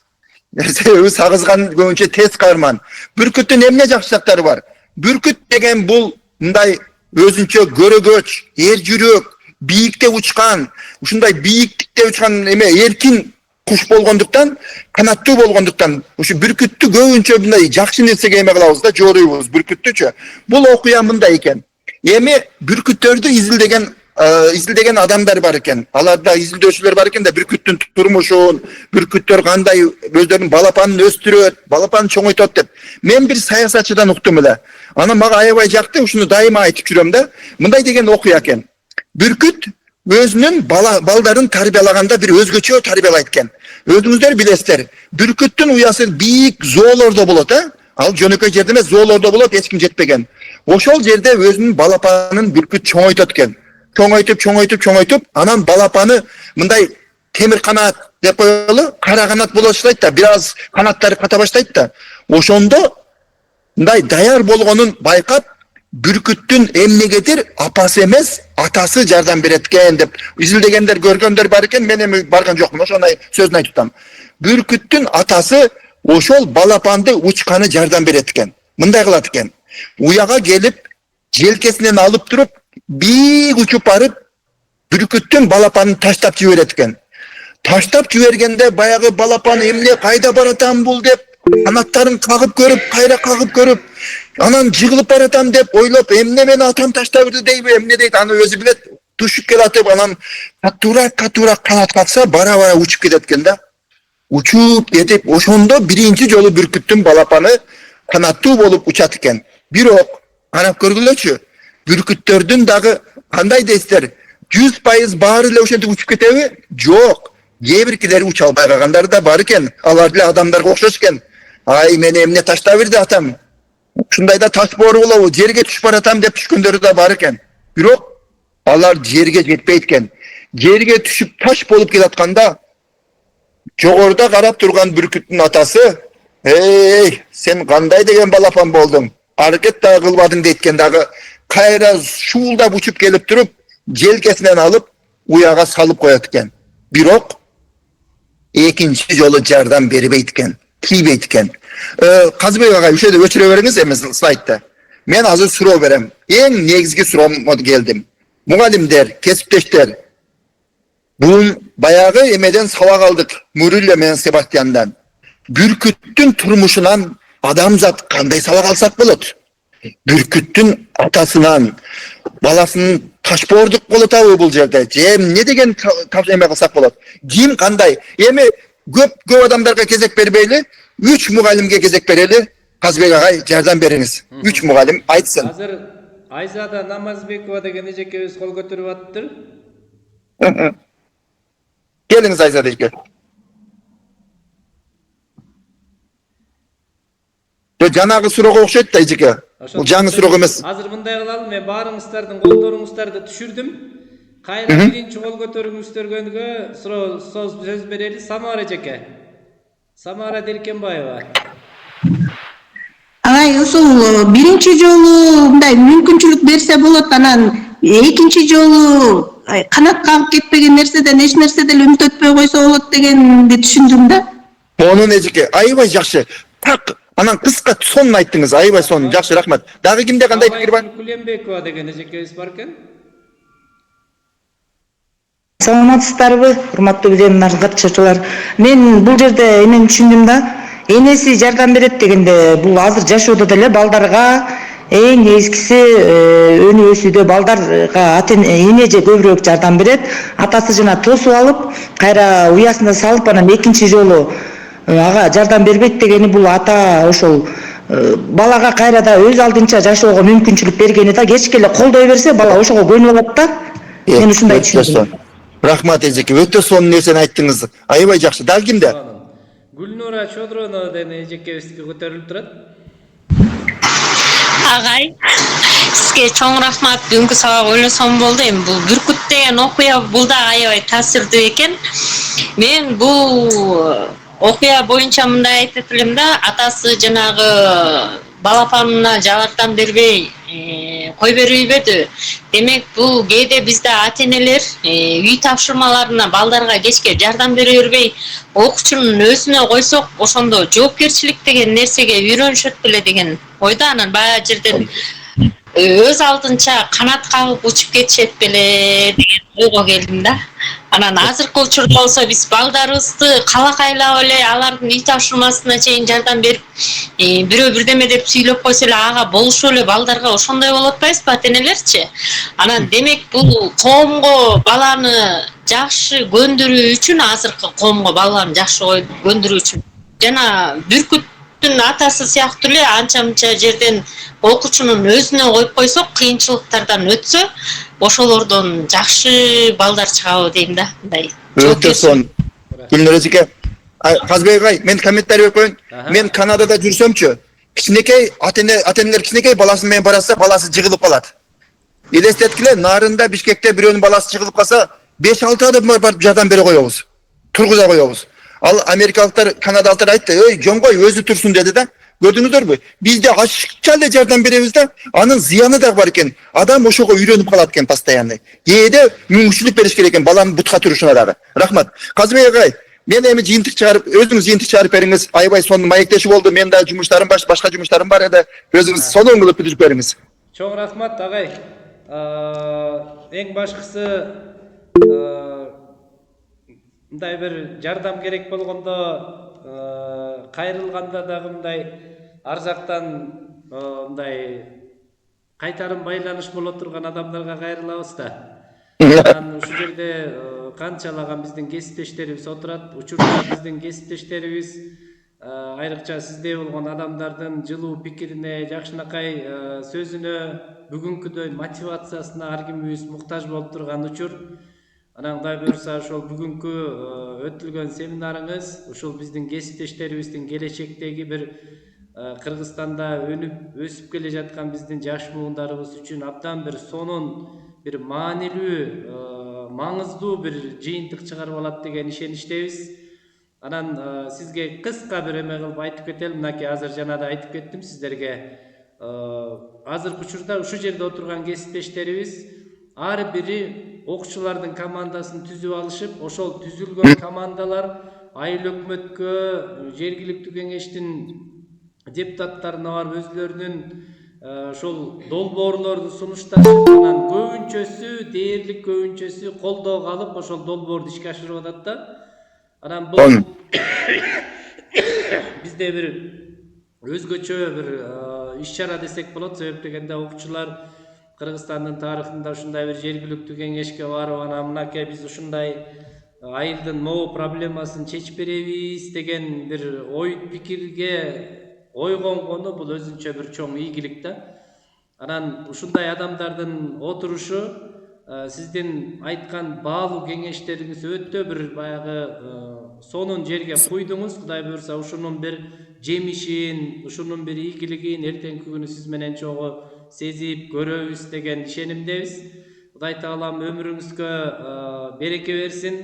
Себеби сагызган көбүнчө тез каарман. Бүркүттүн эмне жакшы жактары бар? Бүркүт деген бул мындай өзүнчө көрөгөч, эр жүрөк, бийикте учкан, ушундай бийиктикте учкан эме эркин куш болгондуктан, канаттуу болгондуктан, ушу бүркүттү көбүнчө мындай жакшы нерсеге эме кылабыз да, жооруйбуз бүркүттүчү. Бул окуя мындай экен. Эми бүркүттөрдү изилдеген адамдар бар экен. Аларда изилдөөчүлөр бар экен да, бүркүттүн турмушун, бүркүттөр кандай өздөрүнүн балапанын өстүрөт, балапанын чоңойтот деп. Мен бир саясатчыдан уктум эле. Аны мага аябай жакты, ушуну дайыма айтып жүрөм да. Мындай деген окуя экен. Бүркүт өзүнүн балдарын тарбиялаганда бир өзгөчө тарбиялайт экен. Өзүңүздөр билесиздер, бүркүттүн уясы бийик зоолордо болот, ал жөнөкөй жерде эмес, зоолордо болот, эч ким жетпеген. Ошол жерде өзүнүн балапанын бүркүт чоңойтот экен. Чоңойтуп, анан балапаны мындай темир канат деп коелу, кара канат боло баштайт да, бир аз канаттары ката баштайт да. Ошондо мындай даяр болгонун байкап, бүркүттүн эмнегедир апасы эмес, атасы жардам берет экен деп изилдегендер, көргөндөр бар экен, мен эми барган жокмун, ошону сөзүн айтып атам. Бүркүттүн атасы ошол балапанды учканы жардам берет экен. Мындай кылат экен. Уяга келип, желкесинен алып туруп, бийик учуп барып, бүркүттүн балапанын таштап жиберет экен. Таштап жибергенде баягы балапан эмне, кайда баратам бул деп, канаттарын кагып көрүп, кайра кагып көрүп, анан жыгылып баратам деп ойлоп, эмне мени атам таштап жүрдү дейби, эмне дейт, аны өзү билет, түшүп келатып, анан катуураак канат катса, бара учуп кетет экен да. Учуп кетип, ошондо биринчи жолу бүркүттүн балапаны канаттуу болуп учат экен. Бирок, карап көргүлөчү, бүркүттөрдүн дагы кандай дейсиздер, 100% баары эле ошентип учуп кетеби? Жок. Кээ биркилери уча албай калгандар да бар экен. Алар деле адамдарга окшош экен. Ай, мени эмне таштап берди атам. Ушундай да таш боору болобу, жерге түшүп баратам деп түшкөндөр да бар экен. Бирок алар жерге жетпейт экен. Жерге түшүп таш болуп келатканда жогоруда карап турган бүркүттүн атасы, "Эй, сен кандай деген балапан болдуң? Аракет да кылбадың" дейт дагы. Кайра шуулдап учуп келип туруп, желкесинен алып, уяга салып коет экен. Бирок экинчи жолу жардам бербейт экен, тийбейт экен. Казыбек агай, ушул жерде өчүрө бериңиз эми слайдта. Мен азыр суроо берем. Эң негизги суроомо келдим. Мугалимдер, кесиптештер, бул баягы эмеден сабак алдык, Мурилле менен Себастьяндан. Бүркүттүн турмушунан адамзат кандай сабак алсак болот? Бүркүттүн атасынан, баласынын ташбоордук болуп атабы бул жерде? Же эмне деген эме кылсак болот? Ким кандай? Эми көп адамдарга кезек бербейли, 3 мугалимге кезек берели. Казбек агай, жардам бериңиз. 3 мугалим айтсын. Азыр Айзада Намазбекова деген эжекебиз кол көтөрүп атыптыр. Келиңиз Айзада эжеке. Жанагы суроого окшойт да эжеке. Бул жаңы суроо эмес. Азыр мындай кылалы, мен баарыңыздардын колдоруңуздарды түшүрдүм. Кайра биринчи кол көтөрүңүздөргөнгө сөз берели Самара эжеке. Самара Деркенбаева. Агай, ушул биринчи жолу мындай мүмкүнчүлүк берсе болот, анан экинчи жолу канат кагып кетпеген нерседен эч нерсе деле үмүт өтпөй койсо болот дегенди түшүндүм да. Онун эжеке, аябай жакшы. Так, анан кыска сонун айттыңыз, аябай сонун, жакшы, рахмат. Дагы кимде кандай пикир бар? Кулембекова деген эжекебиз бар экен. Саламатсыздарбы, урматтуу билимдүү катышуучулар. Мен бул жерде эмени түшүндүм да. Энеси жардам берет дегенде, бул азыр жашоодо деле балдарга эң негизгиси өнү өсүүдө балдарга эне же көбүрөөк жардам берет. Атасы жана тосуп алып, кайра уясына салып, анан экинчи жолу ага жардам бербейт дегени бул ата ошол балага кайра да өз алдынча жашоого мүмкүнчүлүк бергени да, кечке эле колдой берсе бала ошого көнүп алат да. Мен ушундай түшүндүм. Рахмат эжеке, өтө сонун нерсени айттыңыз. Аябай жакшы. Дагы кимде? Гүлнура Чодронова деген эжекебизге көтөрүлүп турат. Агай, сизге чоң рахмат. Бүгүнкү сабак ойлосом болду. Эми бул бүркүт деген окуя бул да аябай таасирдүү экен. Мен бул окуя боюнча мындай айтып элем да, атасы жанагы балапанына жардам бербей кой бербейбеди. Демек бул кээде бизде ата энелер үй тапшырмаларына балдарга кечке жардам бере бербей, окуучунун өзүнө койсок, ошондо жоопкерчилик деген нерсеге үйрөнүшөт беле деген ойда. Анан баягы жерден өз алдынча канат кагып учуп кетишет беле деген ойго келдим да. Анан азыркы учурда болсо биз балдарыбызды калакайлап эле алардын үй тапшырмасына чейин жардам берип, бирөө бирдеме деп сүйлөп койсо эле ага болушуп эле балдарга ошондой болуп атпайбызбы ата энелерчи? Анан демек бул коомго баланы жакшы көндүрүү үчүн, азыркы коомго баланы жакшы көндүрүү үчүн жана бүркүттүн атасы сыяктуу эле анча мынча жерден окуучунун өзүнө коюп койсок, кыйынчылыктардан өтсө, ошолордон жакшы балдар чыгабы дейм да. Мындай. Өтө сон. Гүлнөр эжеке, Казбек агай, мен комментарий берип коеюн. Мен Канадада жүрсөмчү, кичинекей ата энелер кичинекей баласы менен барса, баласы жыгылып калат. Элестеткиле, Нарында, Бишкекте бирөөнүн баласы жыгылып калса, 5-6 адам барып жардам бере коебуз. Тургуза коебуз. Ал америкалыктар, канадалыктар айтты, "Ой, жон кой, өзү турсун" деди да. Көрдүңүздөрбү? Бизде ашыкча эле жардам беребиз да, анын зыяны да бар экен. Адам ошого үйрөнүп калат экен постоянно. Кээде мүмкүнчүлүк бериш керек экен баланын бутка турушуна дагы. Рахмат. Казбек агай, мен эми жыйынтык чыгарып, өзүңүз жыйынтык чыгарып бериңиз. Аябай сонун маектеши болду. Мен да жумуштарым башка жумуштарым бар эди. Өзүңүз сонун кылып бүтүрүп бериңиз. Чоң рахмат агай. Эң башкысы мындай бир жардам керек болгондо, кайрылганда дагы мындай арзактан мындай кайтарым байланыш боло турган адамдарга кайрылабыз да. Анан ушул жерде канчалаган биздин кесиптештерибиз отурат. Учурда биздин кесиптештерибиз айрыкча сиздей болгон адамдардын жылуу пикирине, жакшынакай сөзүнө, бүгүнкүдөй мотивациясына ар кимибиз муктаж болуп турган учур. Анан Кудай буйрса ошол бүгүнкү өтүлгөн семинарыңыз ушул биздин кесиптештерибиздин келечектеги бир Кыргызстанда өнүп өсүп келе жаткан биздин жаш муундарыбыз үчүн абдан бир сонун, бир маанилүү, маңыздуу бир жыйынтык чыгарып алат деген ишеничтебиз. Анан сизге кыска бир эме кылып айтып кетелим. Мынакей азыр жана да айтып кеттим сиздерге. Азыркы учурда ушул жерде отурган кесиптештерибиз ар бири окуучулардын командасын түзүп алышып, ошол түзүлгөн командалар айыл өкмөткө, жергиликтүү кеңештин депутаттарына барып өзлөрүнүн ошол долбоорлорду сунушташып, анан көбүнчөсү, дээрлик көбүнчөсү колдоого алып, ошол долбоорду ишке ашырып атат да. Анан бул бизде бир өзгөчө бир иш-чара десек болот. Себеп дегенде окуучулар Кыргызстандын тарыхында ушундай бир жергиликтүү кеңешке барып, анан мынакей биз ушундай айылдын могу проблемасын чечип беребиз деген бир ой пикирге ойгонгону бул өзүнчө бир чоң ийгилик да. Анан ушундай адамдардын отурушу, сиздин айткан баалуу кеңештериңиз өтө бир баягы сонун жерге куйдуңуз. Кудай буйрса ушунун бир жемишин, ушунун бир ийгилигин эртеңки күнү сиз менен чогуу сезип көрөбүз деген ишенимдебиз. Кудай таалам өмүрүңүзгө береке берсин.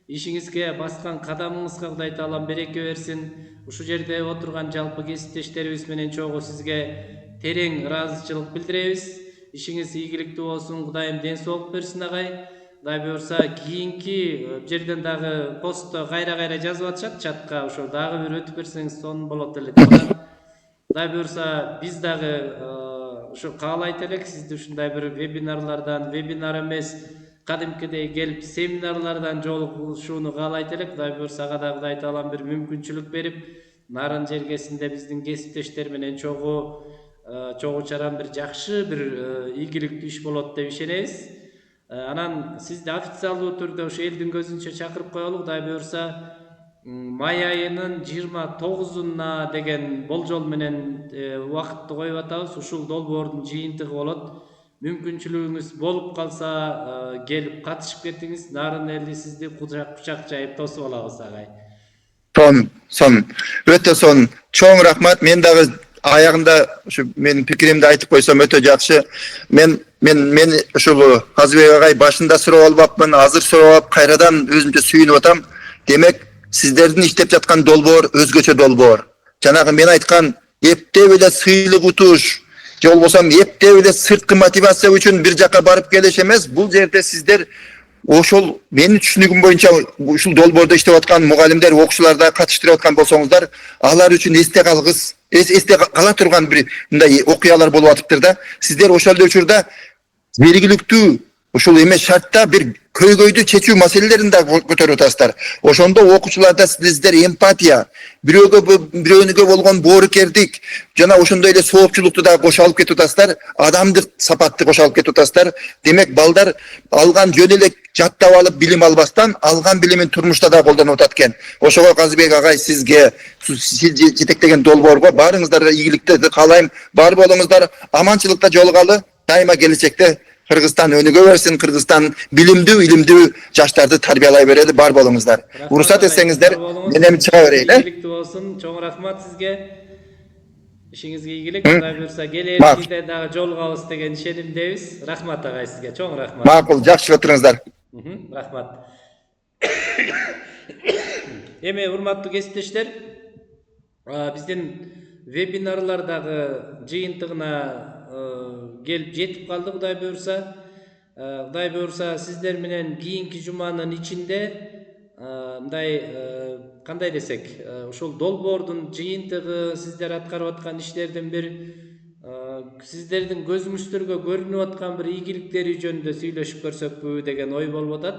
Ишиңизге баскан кадамыңызга Кудай таалам береке берсин. Ушул жерде отурган жалпы кесиптештерибиз менен чогуу сизге терең ыраазычылык билдиребиз. Ишиңиз ийгиликтүү болсун. Кудайым ден соолук берсин агай. Кудай буйрса кийинки жерден дагы постто кайра жазып атышат чатка. Ошо дагы бир өтүп берсеңиз сонун болот эле деп атат. Кудай буйрса биз дагы ушу каалайт элек сизди ушундай бир вебинар эмес, кадимкидей келип семинарлардан жолугушууну каалайт элек. Кудай буйрса ага да Кудай таалам бир мүмкүнчүлүк берип, Нарын жергесинде биздин кесиптештер менен чогуу чаран бир жакшы бир ийгиликтүү иш болот деп ишенебиз. Анан сизди официалдуу түрдө ушу элдин көзүнчө чакырып коелу. Кудай буйрса май айынын 29-уна деген болжол менен убакытты коюп атабыз. Ушул долбоордун жыйынтыгы болот. Мүмкүнчүлүгүңүз болуп калса келип катышып кетиңиз. Нарын элди сизди кучак жайып тосуп алабыз агай. Сон. Өтө сон. Чоң рахмат. Мен дагы аягында ушу менин пикиримди айтып койсом өтө жакшы. Мен ушул Казбек агай башында суроо албапмын, азыр суроо алып кайрадан өзүмчө сүйүнүп атам. Демек, сиздердин иштеп жаткан долбоор өзгөчө долбоор. Жанагы мен айткан эптеп эле сыйлык утуш, же болбосо эптеп эле сырткы мотивация үчүн бир жака барып келиш эмес. Бул жерде сиздер ошол менин түшүнүгүм боюнча ушул долбоордо иштеп аткан мугалимдер, окуучуларда катыштырып аткан болсоңуздар, алар үчүн эсте кала турган бир мындай окуялар болуп атыптыр да. Сиздер ошол эле учурда жергиликтүү ушул эмес шартта бир көйгөйдү чечүү маселелерин да көтөрүп атасыздар. Ошондо окуучуларда сиздер эмпатия, бирөөнүгө болгон боорукердик жана ошондой эле соопчулукту да кошо алып кетип атасыздар, адамдык сапатты кошо алып кетип атасыздар. Демек балдар алган жөн эле жаттап алып билим албастан алган билимин турмушта да колдонуп атат экен. Ошого Казыбек агай сизге жетектеген долбоорго баарыңыздарга ийгиликти каалайм. Бар болуңуздар, аманчылыкта жолугалы, дайыма келечекте Кыргызстан өнүгө берсин, Кыргызстан билимдүү, илимдүү жаштарды тарбиялай берели, бар болуңуздар. Уруксат этсеңиздер, мен чыга берейин, Ийгиликтүү болсун, чоң рахмат сизге. Ишиңизге ийгилик, Кудай буйрса келээрибизде дагы жолугабыз деген ишенимдебиз. Рахмат агай сизге, чоң рахмат. Макул, жакшы отуруңуздар. Рахмат. Эми урматтуу кесиптештер, биздин вебинарлардагы жыйынтыгына келип жетип калды, Кудай буйрса. Кудай буйрса сиздер менен кийинки жуманын ичинде мындай кандай десек, ушул долбоордун жыйынтыгы, сиздер аткарып аткан иштердин бир сиздердин көзүңүздөргө көрүнүп аткан бир ийгиликтери жөнүндө сүйлөшүп көрсөкпү деген ой болуп атат.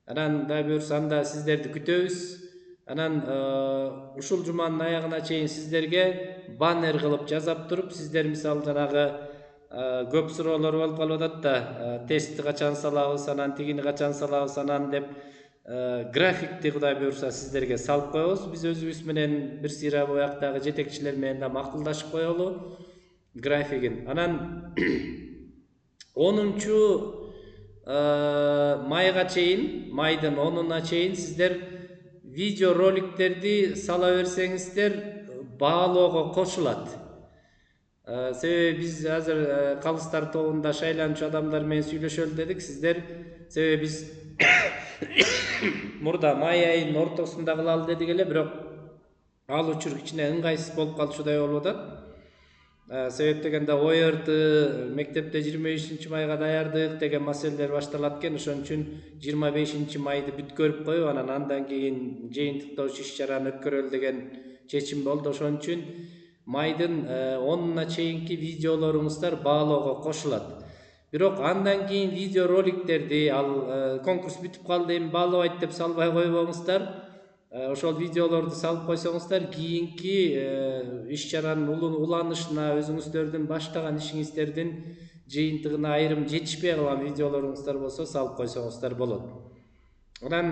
Анан Кудай буйрса анда сиздерди күтөбүз. Анан ушул жуманын аягына чейин сиздерге баннер кылып жазап туруп, сиздер мисалы жанагы көп суроолор болуп калып атат да, тестти качан салабыз, анан тигини качан салабыз, анан деп графикти Кудай буйрса сиздерге салып коебуз. Биз өзүбүз менен бир сыйра бояктагы жетекчилер менен да макулдашып коелу графигин. Анан 10 майга чейин, майдын 10-уна чейин сиздер видео роликтерди сала берсеңиздер баалоого кошулат. Себеби биз азыр калыстар тобунда шайланчу адамдар менен сүйлөшөлү дедик. Сиздер себеби биз мурда май айынын ортосунда кылалы дедик эле, бирок ал учур кичине ыңгайсыз болуп калчудай болуп атат. Себеп дегенде ОРТ мектепте 25-майга даярдык деген маселелер башталат экен. Ошон үчүн 25-майды бүткөрүп коюп, андан кийин жыйынтыктоочу иш-чараны өткөрөлү деген чечим болду. Ошон үчүн майдын 10-уна чейинки видеолоруңуздар баалоого кошулат. Бирок андан кийин видео роликтерди ал конкурс бүтүп калды, эми баалабайт деп салбай койбоңуздар. Ошол видеолорду салып койсоңуздар, кийинки иш-чаранын уланышына, өзүңүздөрдүн баштаган ишиңиздердин жыйынтыгына айрым жетишпей калган видеолоруңуздар болсо салып койсоңуздар болот. Анан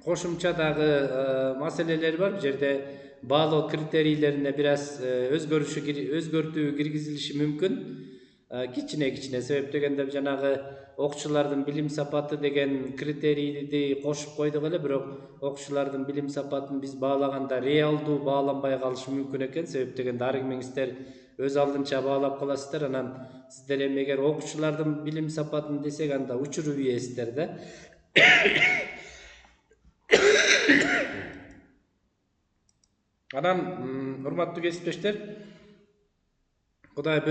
кошумча дагы маселелер бар. Бул жерде баалоо критерийлерине бир аз өзгөртүү киргизилиши мүмкүн. Кичине себеп дегенде жанагы окуучулардын билим сапаты деген критерийди кошуп койдук эле, бирок окуучулардын билим сапатын биз баалаганда реалдуу бааланбай калышы мүмкүн экен. Себеп дегенде ар кимиңиздер өз алдынча баалап каласыздар. Анан сиздер эми эгер окуучулардын билим сапатын десек, анда учуруп ийесиздер да. Анан урматтуу кесиптештер, Кудай